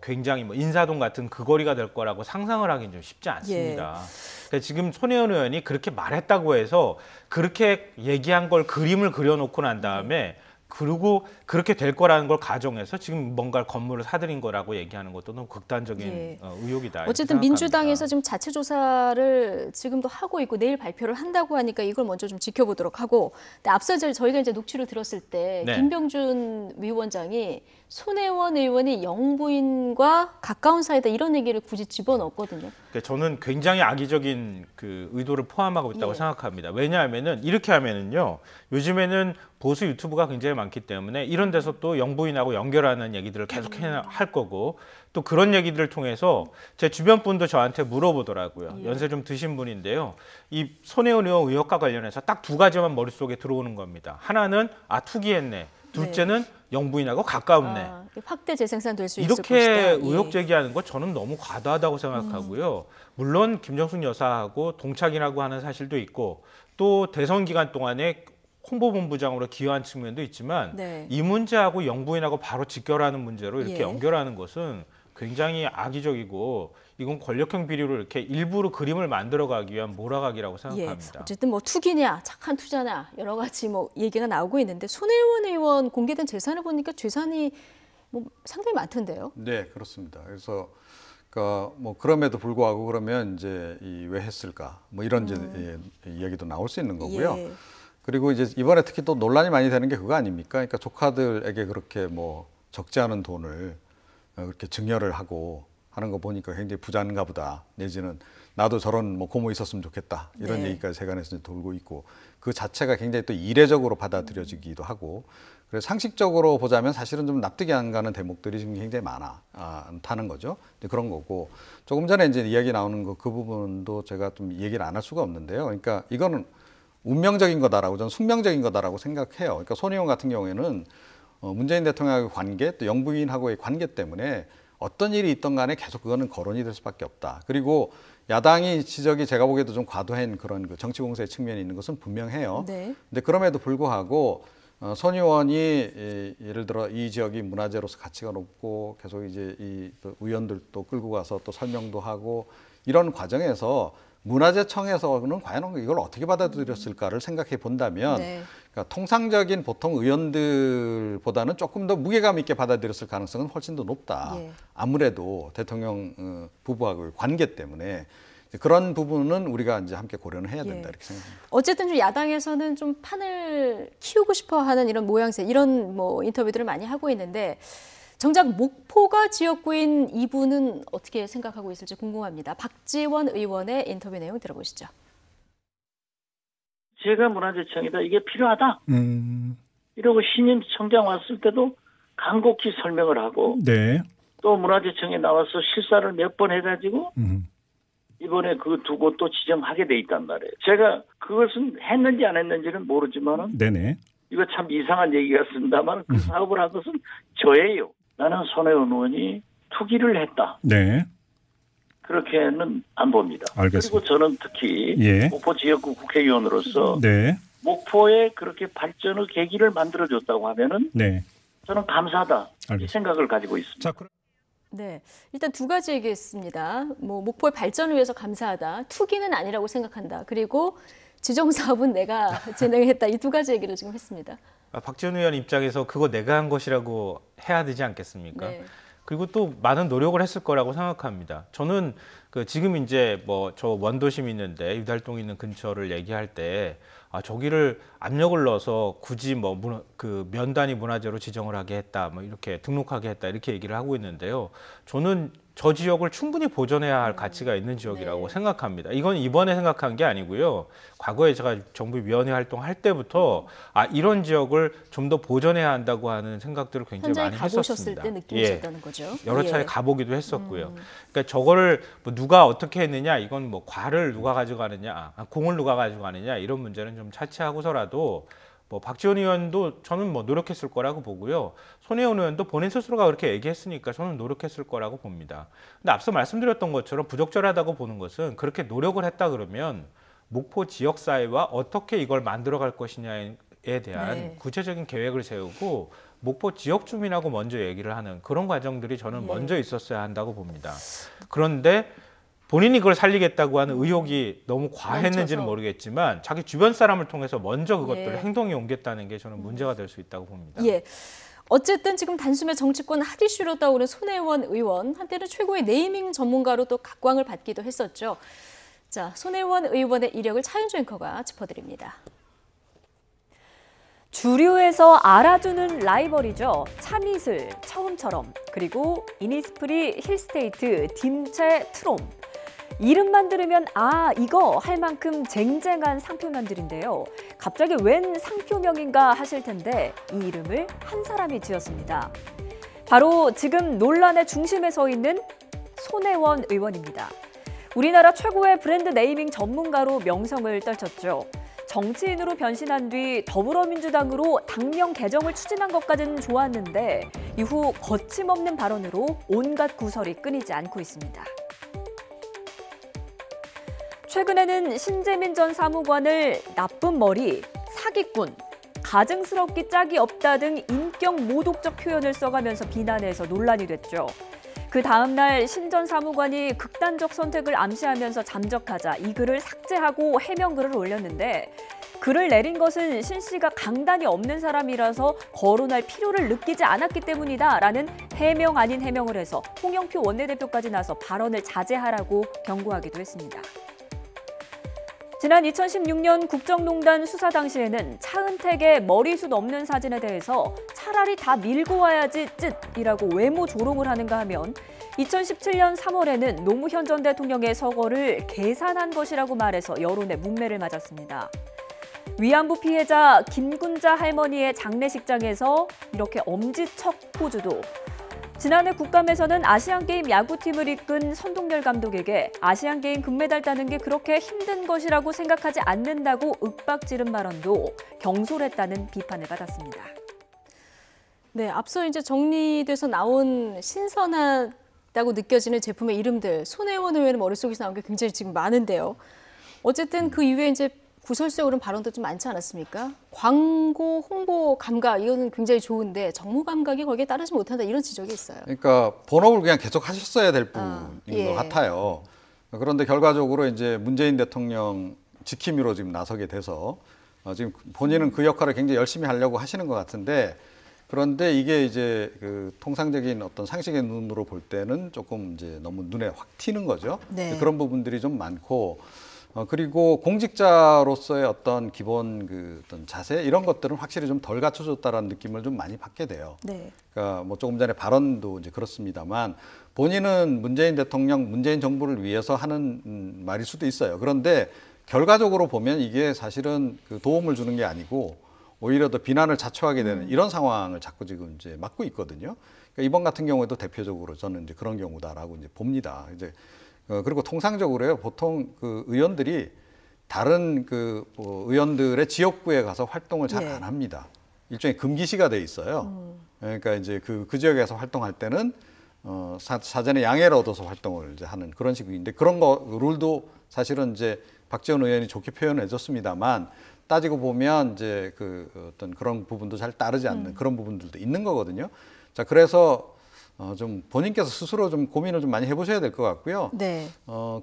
굉장히 뭐 인사동 같은 그 거리가 될 거라고 상상을 하기는 좀 쉽지 않습니다. 그러니까 지금 손혜원 의원이 그렇게 말했다고 해서 그렇게 얘기한 걸 그림을 그려놓고 난 다음에 그리고 그렇게 될 거라는 걸 가정해서 지금 뭔가 건물을 사들인 거라고 얘기하는 것도 너무 극단적인 의혹이다. 어쨌든 민주당에서 지금 자체 조사를 지금도 하고 있고 내일 발표를 한다고 하니까 이걸 먼저 좀 지켜보도록 하고. 근데 앞서 저희가 이제 녹취를 들었을 때 김병준 위원장이 손혜원 의원이 영부인과 가까운 사이다 이런 얘기를 굳이 집어넣었거든요. 그러니까 저는 굉장히 악의적인 그 의도를 포함하고 있다고 생각합니다. 왜냐하면은 이렇게 하면은요. 요즘에는 보수 유튜브가 굉장히 많기 때문에 이런 데서 또 영부인하고 연결하는 얘기들을 계속 할 거고 또 그런 얘기들을 통해서 제 주변 분도 저한테 물어보더라고요. 연세 좀 드신 분인데요. 이 손혜원 의원 의혹과 관련해서 딱 두 가지만 머릿속에 들어오는 겁니다. 하나는 투기했네. 둘째는 영부인하고 가까웠네. 확대 재생산 될 수 있을 것이다. 이렇게 의혹 제기하는 거 저는 너무 과도하다고 생각하고요. 물론 김정숙 여사하고 동창이라고 하는 사실도 있고 또 대선 기간 동안에 홍보본부장으로 기여한 측면도 있지만 이 문제하고 영부인하고 바로 직결하는 문제로 이렇게 연결하는 것은 굉장히 악의적이고 이건 권력형 비리로 이렇게 일부러 그림을 만들어가기 위한 몰아가기라고 생각합니다. 예, 어쨌든 뭐 투기냐 착한 투자냐 여러 가지 뭐 얘기가 나오고 있는데 손혜원 의원 공개된 재산을 보니까 재산이 뭐 상당히 많던데요. 네, 그렇습니다. 그래서 그러니까 뭐 그럼에도 불구하고 그러면 이제 왜 했을까 뭐 이런 이제 이야기도 나올 수 있는 거고요. 예. 그리고 이제 이번에 특히 또 논란이 많이 되는 게 그거 아닙니까? 그러니까 조카들에게 그렇게 뭐 적지 않은 돈을 그렇게 증여를 하고 하는 거 보니까 굉장히 부자인가 보다. 내지는 나도 저런 뭐 고모 있었으면 좋겠다. 이런 네. 얘기까지 세간에서 돌고 있고 그 자체가 굉장히 또 이례적으로 받아들여지기도 하고 그래서 상식적으로 보자면 사실은 좀 납득이 안 가는 대목들이 지금 굉장히 많다는 거죠. 그런 거고 조금 전에 이제 이야기 나오는 그 부분도 제가 좀 얘기를 안 할 수가 없는데요. 그러니까 이거는 운명적인 거다라고 저는 숙명적인 거다라고 생각해요. 그러니까 손혜원 같은 경우에는 문재인 대통령과의 관계 또 영부인하고의 관계 때문에 어떤 일이 있던 간에 계속 그거는 거론이 될 수밖에 없다. 그리고 야당이 지적이 제가 보기에도 좀 과도한 그런 그 정치 공세의 측면이 있는 것은 분명해요. 네. 근데 그럼에도 불구하고 손 의원이 예를 들어 이 지역이 문화재로서 가치가 높고 계속 이제 이 의원들도 끌고 가서 또 설명도 하고 이런 과정에서 문화재청에서는 과연 이걸 어떻게 받아들였을까를 생각해 본다면 네. 그러니까 통상적인 보통 의원들보다는 조금 더 무게감 있게 받아들였을 가능성은 훨씬 더 높다. 예. 아무래도 대통령 부부하고의 관계 때문에 그런 부분은 우리가 이제 함께 고려는 해야 된다 이렇게 생각합니다. 어쨌든 좀 야당에서는 좀 판을 키우고 싶어하는 이런 모양새, 이런 뭐 인터뷰들을 많이 하고 있는데 정작 목포가 지역구인 이분은 어떻게 생각하고 있을지 궁금합니다. 박지원 의원의 인터뷰 내용 들어보시죠. 제가 문화재청이다 이게 필요하다. 이러고 신임 청장 왔을 때도 간곡히 설명을 하고 네. 또 문화재청에 나와서 실사를 몇 번 해가지고 이번에 그 두 곳 또 지정하게 돼 있단 말이에요. 제가 그것은 했는지 안 했는지는 모르지만은 네네. 이거 참 이상한 얘기 같습니다만 그 사업을 한 것은 저예요. 나는 손혜원 의원이 투기를 했다. 네. 그렇게는 안 봅니다. 알겠습니다. 그리고 저는 특히 예. 목포 지역구 국회의원으로서 네. 목포에 그렇게 발전의 계기를 만들어줬다고 하면은 네. 저는 감사하다 알겠습니다. 이 생각을 가지고 있습니다. 네, 일단 두 가지 얘기했습니다. 뭐 목포의 발전을 위해서 감사하다. 투기는 아니라고 생각한다. 그리고 지정 사업은 내가 진행했다. 이 두 가지 얘기를 지금 했습니다. 박지원 의원 입장에서 그거 내가 한 것이라고 해야 되지 않겠습니까? 네. 그리고 또 많은 노력을 했을 거라고 생각합니다. 저는 지금 이제 뭐 저 원도심 있는데 유달동 있는 근처를 얘기할 때 저기를 압력을 넣어서 굳이 뭐 그 면단위 문화재로 지정을 하게 했다, 뭐 이렇게 등록하게 했다 이렇게 얘기를 하고 있는데요. 저는 저 지역을 충분히 보존해야 할 가치가 있는 지역이라고 생각합니다. 이건 이번에 생각한 게 아니고요. 과거에 제가 정부 위원회 활동할 때부터 이런 지역을 좀 더 보존해야 한다고 하는 생각들을 굉장히 많이 가보셨을 했었습니다. 때 느끼셨다는 거죠. 여러 차례 예. 가보기도 했었고요. 그러니까 저거를 뭐 누가 어떻게 했느냐, 이건 뭐 과를 누가 가져가느냐, 공을 누가 가져가느냐 이런 문제는 좀 차치하고서라도 뭐 박지원 의원도 저는 뭐 노력했을 거라고 보고요. 손혜원 의원도 본인 스스로가 그렇게 얘기했으니까 저는 노력했을 거라고 봅니다. 근데 앞서 말씀드렸던 것처럼 부적절하다고 보는 것은 그렇게 노력을 했다 그러면 목포 지역사회와 어떻게 이걸 만들어갈 것이냐에 대한 구체적인 계획을 세우고 목포 지역 주민하고 먼저 얘기를 하는 그런 과정들이 저는 먼저 있었어야 한다고 봅니다. 그런데 본인이 그걸 살리겠다고 하는 의욕이 너무 과했는지는 모르겠지만 자기 주변 사람을 통해서 먼저 그것들을 행동에 옮겼다는 게 저는 문제가 될 수 있다고 봅니다. 예. 어쨌든 지금 단숨에 정치권 핫이슈로 떠오른 손혜원 의원, 한때는 최고의 네이밍 전문가로 또 각광을 받기도 했었죠. 자, 손혜원 의원의 이력을 차윤주 앵커가 짚어드립니다. 주류에서 알아두는 라이벌이죠. 참이슬, 처음처럼, 그리고 이니스프리, 힐스테이트, 딤체, 트롬. 이름만 들으면 이거 할 만큼 쟁쟁한 상표명들인데요. 갑자기 웬 상표명인가 하실 텐데 이 이름을 한 사람이 지었습니다. 바로 지금 논란의 중심에 서 있는 손혜원 의원입니다. 우리나라 최고의 브랜드 네이밍 전문가로 명성을 떨쳤죠. 정치인으로 변신한 뒤 더불어민주당으로 당명 개정을 추진한 것까지는 좋았는데 이후 거침없는 발언으로 온갖 구설이 끊이지 않고 있습니다. 최근에는 신재민 전 사무관을 나쁜 머리, 사기꾼, 가증스럽기 짝이 없다 등 인격 모독적 표현을 써가면서 비난해서 논란이 됐죠. 그 다음 날 신 전 사무관이 극단적 선택을 암시하면서 잠적하자 이 글을 삭제하고 해명글을 올렸는데 글을 내린 것은 신 씨가 강단이 없는 사람이라서 거론할 필요를 느끼지 않았기 때문이다라는 해명 아닌 해명을 해서 홍영표 원내대표까지 나서 발언을 자제하라고 경고하기도 했습니다. 지난 2016년 국정농단 수사 당시에는 차은택의 머리숱 없는 사진에 대해서 차라리 다 밀고 와야지 쯧이라고 외모 조롱을 하는가 하면 2017년 3월에는 노무현 전 대통령의 서거를 계산한 것이라고 말해서 여론의 문매를 맞았습니다. 위안부 피해자 김군자 할머니의 장례식장에서 이렇게 엄지척 포즈도, 지난해 국감에서는 아시안게임 야구팀을 이끈 선동열 감독에게 아시안게임 금메달 따는 게 그렇게 힘든 것이라고 생각하지 않는다고 윽박지른 발언도 경솔했다는 비판을 받았습니다. 네, 앞서 이제 정리돼서 나온 신선하다고 느껴지는 제품의 이름들, 손혜원 의원의 머릿속에서 나온 게 굉장히 지금 많은데요. 어쨌든 그 이후에 이제 구설수에 오른 발언도 좀 많지 않았습니까? 광고, 홍보 감각, 이거는 굉장히 좋은데 정무 감각이 거기에 따르지 못한다, 이런 지적이 있어요. 그러니까 본업을 그냥 계속 하셨어야 될 분인 것 같아요. 그런데 결과적으로 이제 문재인 대통령 지킴이로 지금 나서게 돼서 지금 본인은 그 역할을 굉장히 열심히 하려고 하시는 것 같은데, 그런데 이게 이제 그 통상적인 어떤 상식의 눈으로 볼 때는 조금 이제 너무 눈에 확 튀는 거죠. 네. 그런 부분들이 좀 많고, 그리고 공직자로서의 어떤 기본 그 어떤 자세 이런 것들은 확실히 좀 덜 갖춰졌다라는 느낌을 좀 많이 받게 돼요. 네. 그러니까 뭐 조금 전에 발언도 이제 그렇습니다만 본인은 문재인 대통령, 문재인 정부를 위해서 하는 말일 수도 있어요. 그런데 결과적으로 보면 이게 사실은 그 도움을 주는 게 아니고 오히려 더 비난을 자초하게 되는 이런 상황을 자꾸 지금 이제 맞고 있거든요. 그러니까 이번 같은 경우에도 대표적으로 저는 이제 그런 경우다라고 이제 봅니다. 이제 그리고 통상적으로요, 보통 그 의원들이 다른 그 의원들의 지역구에 가서 활동을 잘 안 합니다. 일종의 금기시가 돼 있어요. 그러니까 이제 그 지역에서 활동할 때는 사전에 양해를 얻어서 활동을 이제 하는 그런 식인데, 그런 거 룰도 사실은 이제 박지원 의원이 좋게 표현해 줬습니다만 따지고 보면 이제 그 어떤 그런 부분도 잘 따르지 않는 그런 부분들도 있는 거거든요. 자, 그래서 좀 본인께서 스스로 좀 고민을 좀 많이 해보셔야 될 것 같고요. 네.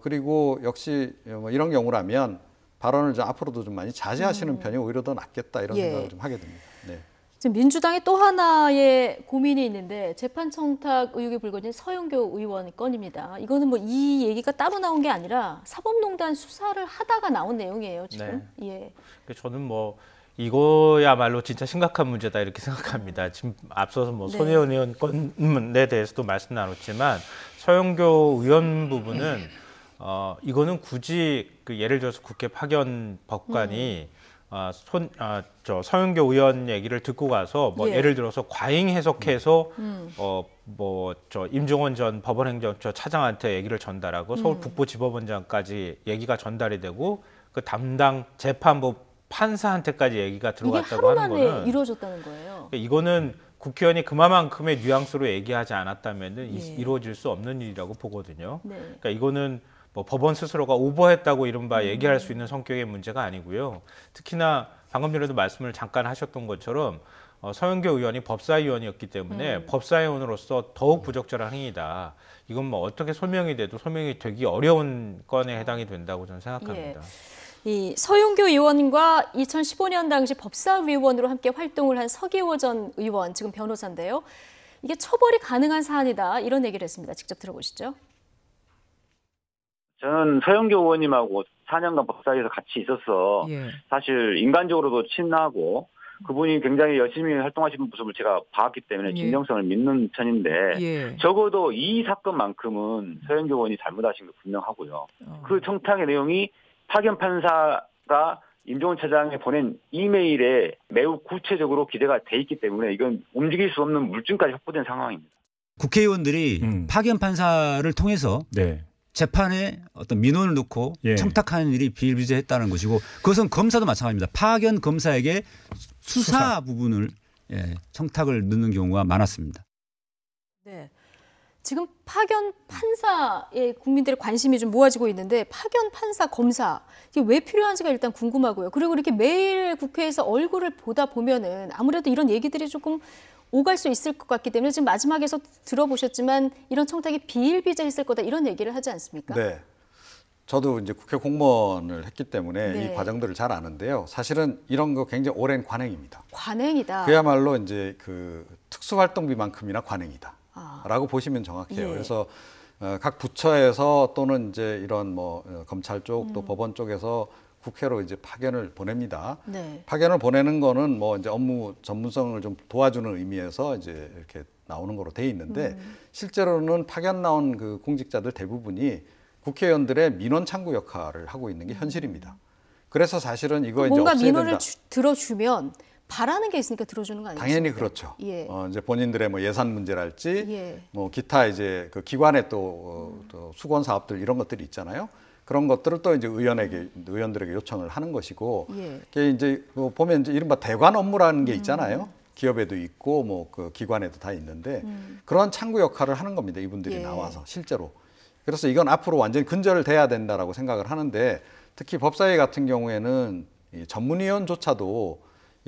그리고 역시 뭐 이런 경우라면 발언을 좀 앞으로도 좀 많이 자제하시는 편이 오히려 더 낫겠다, 이런 생각을 좀 하게 됩니다. 네. 지금 민주당의 또 하나의 고민이 있는데 재판 청탁 의혹이 불거진 서영교 의원 건입니다. 이거는 뭐 이 얘기가 따로 나온 게 아니라 사법농단 수사를 하다가 나온 내용이에요, 지금. 네. 예. 저는 뭐 이거야말로 진짜 심각한 문제다, 이렇게 생각합니다. 지금 앞서서 뭐 손혜원 의원 건에 대해서도 말씀 나눴지만 서영교 의원 부분은 이거는 굳이 그 예를 들어서 국회 파견 법관이 서영교 의원 얘기를 듣고 가서 뭐 예를 들어서 과잉 해석해서 임종원 전 법원행정처 차장한테 얘기를 전달하고 서울 북부지법원장까지 얘기가 전달이 되고 그 담당 재판부 판사한테까지 얘기가 들어갔다고 하는 거는, 이게 하루 만에 이루어졌다는 거예요. 이거는 국회의원이 그만큼의 뉘앙스로 얘기하지 않았다면은 이루어질 수 없는 일이라고 보거든요. 그러니까 이거는 뭐 법원 스스로가 오버했다고 이른바 얘기할 수 있는 성격의 문제가 아니고요. 특히나 방금 전에도 말씀을 잠깐 하셨던 것처럼 서영교 의원이 법사위원이었기 때문에 법사위원으로서 더욱 부적절한 행위다. 이건 뭐 어떻게 소명이 돼도 소명이 되기 어려운 건에 해당이 된다고 저는 생각합니다. 이 서영교 의원과 2015년 당시 법사위원으로 함께 활동을 한 서기호 전 의원, 지금 변호사인데요. 이게 처벌이 가능한 사안이다, 이런 얘기를 했습니다. 직접 들어보시죠. 저는 서영교 의원님하고 4년간 법사위에서 같이 있어서 사실 인간적으로도 친하고 그분이 굉장히 열심히 활동하시는 모습을 제가 봤기 때문에 진정성을 믿는 편인데 적어도 이 사건만큼은 서영교 의원이 잘못하신 거 분명하고요. 그 청탁의 내용이 파견 판사가 임종원 차장에 보낸 이메일에 매우 구체적으로 기재가 돼 있기 때문에 이건 움직일 수 없는 물증까지 확보된 상황입니다. 국회의원들이 파견 판사를 통해서 재판에 어떤 민원을 넣고 청탁하는 일이 비일비재했다는 것이고, 그것은 검사도 마찬가지입니다. 파견 검사에게 수사 부분을 청탁을 넣는 경우가 많았습니다. 네. 지금 파견 판사에 국민들의 관심이 좀 모아지고 있는데, 파견 판사, 검사, 이게 왜 필요한지가 일단 궁금하고요. 그리고 이렇게 매일 국회에서 얼굴을 보다 보면은 아무래도 이런 얘기들이 조금 오갈 수 있을 것 같기 때문에 지금 마지막에서 들어보셨지만 이런 청탁이 비일비재했을 거다 이런 얘기를 하지 않습니까? 네. 저도 이제 국회 공무원을 했기 때문에 네. 이 과정들을 잘 아는데요. 사실은 이런 거 굉장히 오랜 관행입니다. 관행이다. 그야말로 이제 그 특수활동비만큼이나 관행이다라고 보시면 정확해요. 예. 그래서 각 부처에서 또는 이제 이런 뭐 검찰 쪽 또 법원 쪽에서 국회로 이제 파견을 보냅니다. 네. 파견을 보내는 거는 뭐 이제 업무 전문성을 좀 도와주는 의미에서 이제 이렇게 나오는 거로 돼 있는데 실제로는 파견 나온 그 공직자들 대부분이 국회의원들의 민원 창구 역할을 하고 있는 게 현실입니다. 그래서 사실은 이거 이제 뭔가 없애야 민원을 된다. 들어주면 바라는 게 있으니까 들어주는 거 아니겠습니까? 당연히 그렇죠. 예. 이제 본인들의 뭐 예산 문제랄지, 예. 뭐 기타 이제 그 기관의 또 수건 사업들 이런 것들이 있잖아요. 그런 것들을 또 이제 의원들에게 요청을 하는 것이고, 예. 그게 이제 보면 이제 이른바 대관 업무라는 게 있잖아요. 기업에도 있고 뭐 그 기관에도 다 있는데 그런 창구 역할을 하는 겁니다. 이분들이 예. 나와서 실제로. 그래서 이건 앞으로 완전히 근절돼야 된다라고 생각을 하는데 특히 법사위 같은 경우에는 이 전문위원조차도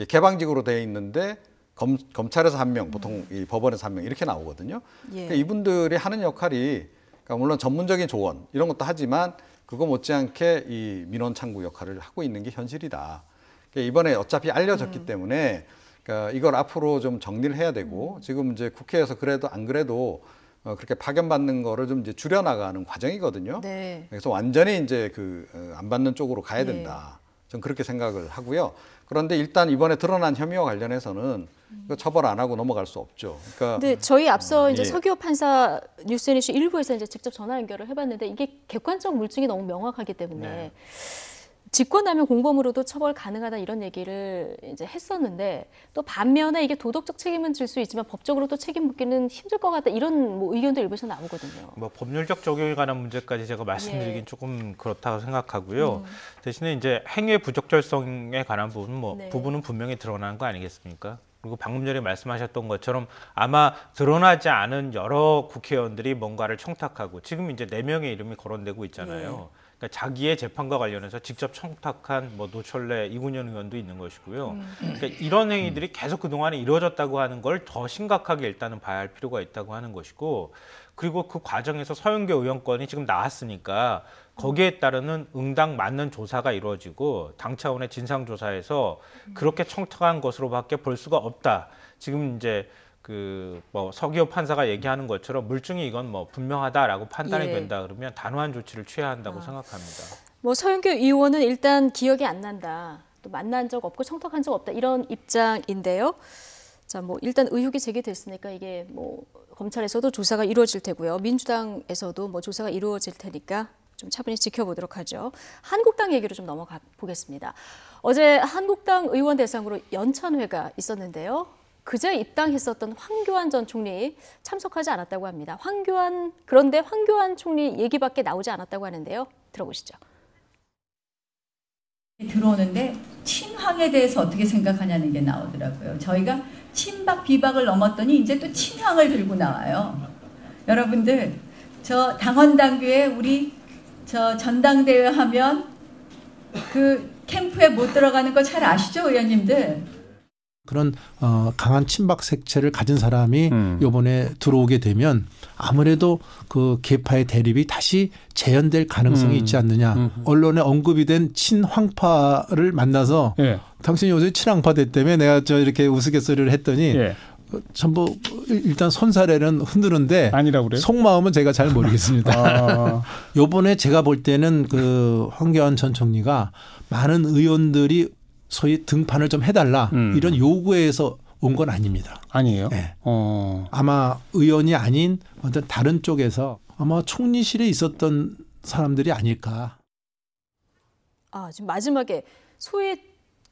개방직으로 되어 있는데 검찰에서 1명, 보통 이 법원에서 1명 이렇게 나오거든요. 예. 그러니까 이분들이 하는 역할이 그러니까 물론 전문적인 조언 이런 것도 하지만 그거 못지않게 이 민원 창구 역할을 하고 있는 게 현실이다. 그러니까 이번에 어차피 알려졌기 때문에 그러니까 이걸 앞으로 좀 정리를 해야 되고 지금 이제 국회에서 그래도 안 그래도 그렇게 파견받는 거를 좀 이제 줄여나가는 과정이거든요. 네. 그래서 완전히 이제 그 안 받는 쪽으로 가야 된다. 전 그렇게 생각을 하고요. 그런데 일단 이번에 드러난 혐의와 관련해서는 처벌 안 하고 넘어갈 수 없죠. 그러니까 근데 저희 앞서 이제 예. 서기호 판사 뉴스N이슈 1부에서 이제 직접 전화 연결을 해봤는데 이게 객관적 물증이 너무 명확하기 때문에 네. 직권남용 공범으로도 처벌 가능하다 이런 얘기를 이제 했었는데 또 반면에 이게 도덕적 책임은 질 수 있지만 법적으로 또 책임 묻기는 힘들 것 같다 이런 뭐 의견도 일부에서 나오거든요. 뭐 법률적 적용에 관한 문제까지 제가 말씀드리긴 예. 조금 그렇다고 생각하고요. 대신에 이제 행위의 부적절성에 관한 네. 부분은 분명히 드러난 거 아니겠습니까? 그리고 방금 전에 말씀하셨던 것처럼 아마 드러나지 않은 여러 국회의원들이 뭔가를 청탁하고 지금 이제 4명의 이름이 거론되고 있잖아요. 그러니까 자기의 재판과 관련해서 직접 청탁한 뭐 노철래, 이군현 의원도 있는 것이고요. 그러니까 이런 행위들이 계속 그동안에 이루어졌다고 하는 걸 더 심각하게 일단은 봐야 할 필요가 있다고 하는 것이고 그리고 그 과정에서 서영교 의원권이 지금 나왔으니까 거기에 따르는 응당 맞는 조사가 이루어지고 당 차원의 진상조사에서 그렇게 청탁한 것으로밖에 볼 수가 없다. 지금 이제 그 뭐 서기호 판사가 얘기하는 것처럼 물증이 이건 뭐 분명하다라고 판단이 예. 된다 그러면 단호한 조치를 취해야 한다고 생각합니다. 뭐 서영교 의원은 일단 기억이 안 난다. 또 만난 적 없고 청탁한 적 없다. 이런 입장인데요. 자, 뭐 일단 의혹이 제기됐으니까 이게 뭐 검찰에서도 조사가 이루어질 테고요. 민주당에서도 뭐 조사가 이루어질 테니까 좀 차분히 지켜보도록 하죠. 한국당 얘기로 좀 넘어가 보겠습니다. 어제 한국당 의원 대상으로 연찬회가 있었는데요. 그제 입당했었던 황교안 전 총리 참석하지 않았다고 합니다. 그런데 황교안 총리 얘기밖에 나오지 않았다고 하는데요. 들어보시죠. 들어오는데 친황에 대해서 어떻게 생각하냐는 게 나오더라고요. 저희가 친박 비박을 넘었더니 이제 또 친황을 들고 나와요. 여러분들 저 당원 당규에 우리 저 전당대회 하면 그 캠프에 못 들어가는 거 잘 아시죠, 의원님들? 그런 강한 친박 색채를 가진 사람이 이번에 들어오게 되면 아무래도 그 계파의 대립이 다시 재현될 가능성이 있지 않느냐. 언론에 언급이 된 친황파를 만나서 당신이 요새 친황파 됐다며 내가 저 이렇게 우스갯소리를 했더니 전부 일단 손사래는 흔드는데 아니라고 그래요? 속마음은 제가 잘 모르겠습니다. 요번에 제가 볼 때는 그 황교안 전 총리가 많은 의원들이 소위 등판을 좀 해달라 이런 요구에서 온 건 아닙니다. 아니에요? 네. 아마 의원이 아닌 어떤 다른 쪽에서 아마 총리실에 있었던 사람들이 아닐까. 지금 마지막에 소위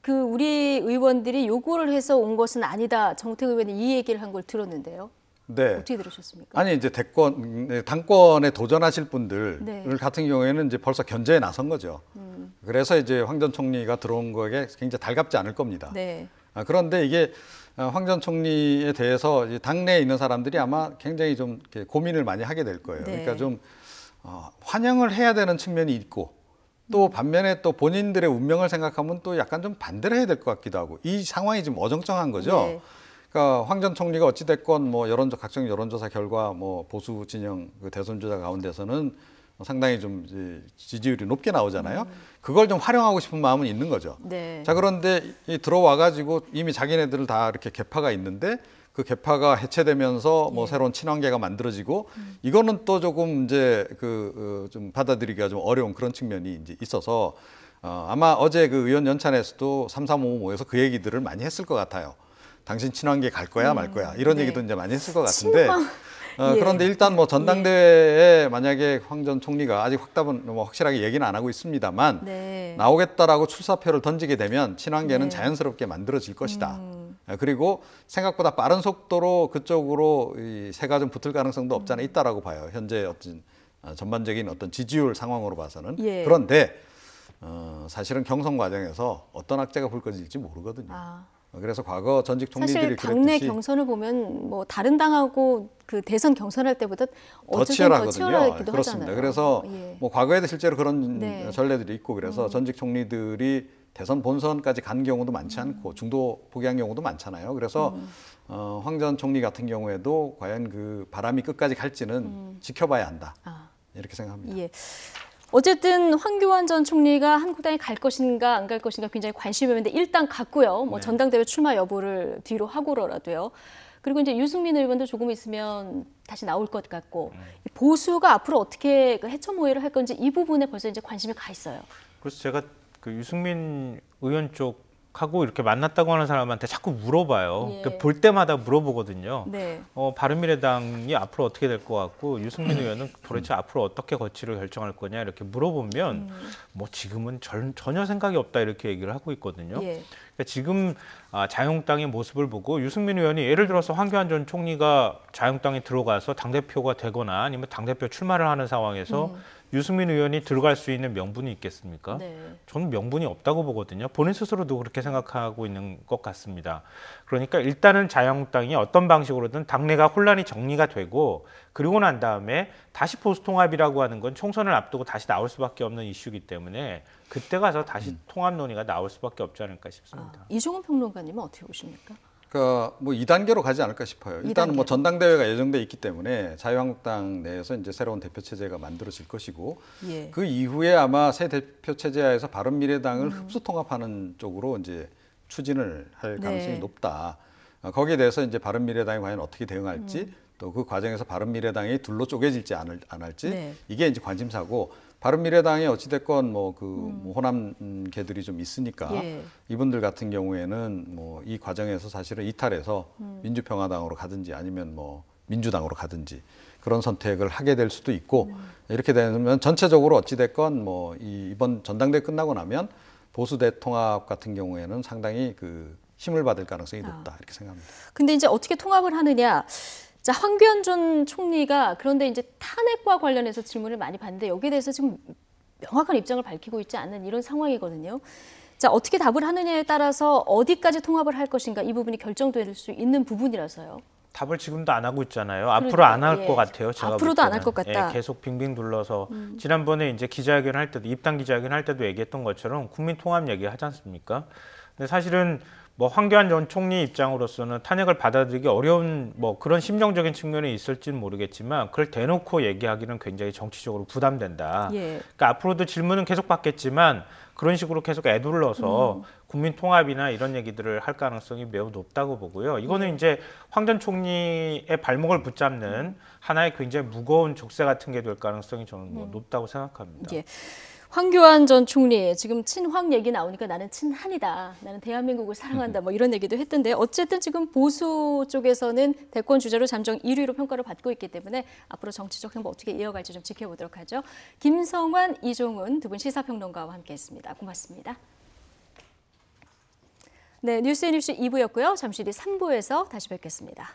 그 우리 의원들이 요구를 해서 온 것은 아니다. 정태근 의원이 이 얘기를 한 걸 들었는데요. 네. 어떻게 들으셨습니까? 아니 이제 당권에 도전하실 분들 네. 같은 경우에는 이제 벌써 견제에 나선 거죠. 그래서 이제 황 전 총리가 들어온 거에 굉장히 달갑지 않을 겁니다. 네. 그런데 이게 황 전 총리에 대해서 당내에 있는 사람들이 아마 굉장히 좀 이렇게 고민을 많이 하게 될 거예요. 네. 그러니까 좀 환영을 해야 되는 측면이 있고 또 반면에 또 본인들의 운명을 생각하면 또 약간 좀 반대를 해야 될 것 같기도 하고 이 상황이 지금 어정쩡한 거죠. 네. 그러니까 황 전 총리가 어찌 됐건 뭐 각종 여론조사 결과 뭐 보수 진영 그 대선 주자 가운데서는 상당히 좀 지지율이 높게 나오잖아요. 그걸 좀 활용하고 싶은 마음은 있는 거죠. 네. 자, 그런데 들어와 가지고 이미 자기네들 다 이렇게 계파가 있는데 그 계파가 해체되면서 뭐 새로운 친환계가 만들어지고 이거는 또 조금 이제 좀 받아들이기가 좀 어려운 그런 측면이 이제 있어서 아마 어제 그 의원 연찬에서도 3355 모여서 그 얘기들을 많이 했을 것 같아요. 당신 친환계 갈 거야 말 거야 이런 얘기도 이제 많이 했을 것 같은데 그런데 일단 뭐 전당대회에 만약에 황 전 총리가 아직 확답은 뭐 확실하게 얘기는 안 하고 있습니다만 나오겠다라고 출사표를 던지게 되면 친환계는 자연스럽게 만들어질 것이다. 그리고 생각보다 빠른 속도로 그쪽으로 이 새가 좀 붙을 가능성도 없지 않아 있다라고 봐요. 현재 어떤 전반적인 어떤 지지율 상황으로 봐서는. 그런데 사실은 경선 과정에서 어떤 악재가 불거질지 모르거든요. 그래서 과거 전직 총리들이 사실 당내 그랬듯이 경선을 보면 뭐 다른 당하고 그 대선 경선할 때보다 더 치열하거든요. 치열하기도 그렇습니다. 하잖아요. 그래서 뭐 과거에도 실제로 그런 전례들이 있고 그래서 전직 총리들이 대선 본선까지 간 경우도 많지 않고 중도 포기한 경우도 많잖아요. 그래서 황 전 총리 같은 경우에도 과연 그 바람이 끝까지 갈지는 지켜봐야 한다. 이렇게 생각합니다. 예. 어쨌든 황교안 전 총리가 한국당에 갈 것인가 안 갈 것인가 굉장히 관심이 있는데 일단 갔고요. 뭐 전당대회 출마 여부를 뒤로 하고라도요. 그리고 이제 유승민 의원도 조금 있으면 다시 나올 것 같고 보수가 앞으로 어떻게 그 해체 모의를 할 건지 이 부분에 벌써 이제 관심이 가 있어요. 그래서 제가 그 유승민 의원 쪽하고 이렇게 만났다고 하는 사람한테 자꾸 물어봐요. 그러니까 볼 때마다 물어보거든요. 바른미래당이 앞으로 어떻게 될 것 같고 유승민 의원은 도대체 앞으로 어떻게 거취를 결정할 거냐 이렇게 물어보면 뭐 지금은 전혀 생각이 없다 이렇게 얘기를 하고 있거든요. 그러니까 지금 자유한국당의 모습을 보고 유승민 의원이 예를 들어서 황교안 전 총리가 자유한국당에 들어가서 당대표가 되거나 아니면 당대표 출마를 하는 상황에서 유승민 의원이 들어갈 수 있는 명분이 있겠습니까? 저는 명분이 없다고 보거든요. 본인 스스로도 그렇게 생각하고 있는 것 같습니다. 그러니까 일단은 자유한국당이 어떤 방식으로든 당내가 혼란이 정리가 되고 그리고 난 다음에 다시 보수통합이라고 하는 건 총선을 앞두고 다시 나올 수밖에 없는 이슈이기 때문에 그때 가서 다시 통합 논의가 나올 수밖에 없지 않을까 싶습니다. 이종훈 평론가님은 어떻게 보십니까? 그러니까 뭐 2단계로 가지 않을까 싶어요. 일단은 뭐 전당대회가 예정돼 있기 때문에 자유한국당 내에서 이제 새로운 대표 체제가 만들어질 것이고 그 이후에 아마 새 대표 체제하에서 바른미래당을 흡수 통합하는 쪽으로 이제 추진을 할 가능성이 높다. 거기에 대해서 이제 바른미래당이 과연 어떻게 대응할지 또 그 과정에서 바른미래당이 둘로 쪼개질지 안 할지 이게 이제 관심사고 바른미래당이 어찌됐건 뭐 호남계들이 좀 있으니까 이분들 같은 경우에는 뭐 이 과정에서 사실은 이탈해서 민주평화당으로 가든지 아니면 뭐 민주당으로 가든지 그런 선택을 하게 될 수도 있고 이렇게 되면 전체적으로 어찌됐건 뭐 이번 전당대회 끝나고 나면 보수 대통합 같은 경우에는 상당히 그 힘을 받을 가능성이 높다 이렇게 생각합니다. 근데 이제 어떻게 통합을 하느냐? 자, 황교안 전 총리가 그런데 이제 탄핵과 관련해서 질문을 많이 받는데 여기에 대해서 지금 명확한 입장을 밝히고 있지 않는 이런 상황이거든요. 자, 어떻게 답을 하느냐에 따라서 어디까지 통합을 할 것인가 이 부분이 결정될 수 있는 부분이라서요. 답을 지금도 안 하고 있잖아요. 앞으로 안 할 것 같아요. 제가 앞으로도 안 할 것 같다. 계속 빙빙 둘러서 지난번에 이제 기자회견 할 때도 입당 기자회견 할 때도 얘기했던 것처럼 국민 통합 얘기 하지 않습니까? 근데 사실은 뭐 황교안 전 총리 입장으로서는 탄핵을 받아들이기 어려운 뭐 그런 심정적인 측면이 있을지는 모르겠지만 그걸 대놓고 얘기하기는 굉장히 정치적으로 부담된다. 그러니까 앞으로도 질문은 계속 받겠지만 그런 식으로 계속 애둘러서 국민 통합이나 이런 얘기들을 할 가능성이 매우 높다고 보고요. 이거는 이제 황 전 총리의 발목을 붙잡는 하나의 굉장히 무거운 족쇄 같은 게 될 가능성이 저는 뭐 높다고 생각합니다. 황교안 전 총리 지금 친황 얘기 나오니까 나는 친한이다. 나는 대한민국을 사랑한다. 뭐 이런 얘기도 했던데 어쨌든 지금 보수 쪽에서는 대권 주자로 잠정 1위로 평가를 받고 있기 때문에 앞으로 정치적 행보 어떻게 이어갈지 좀 지켜보도록 하죠. 김성환, 이종훈 두 분 시사평론가와 함께했습니다. 고맙습니다. 네, 뉴스앤이슈 2부였고요. 잠시 뒤 3부에서 다시 뵙겠습니다.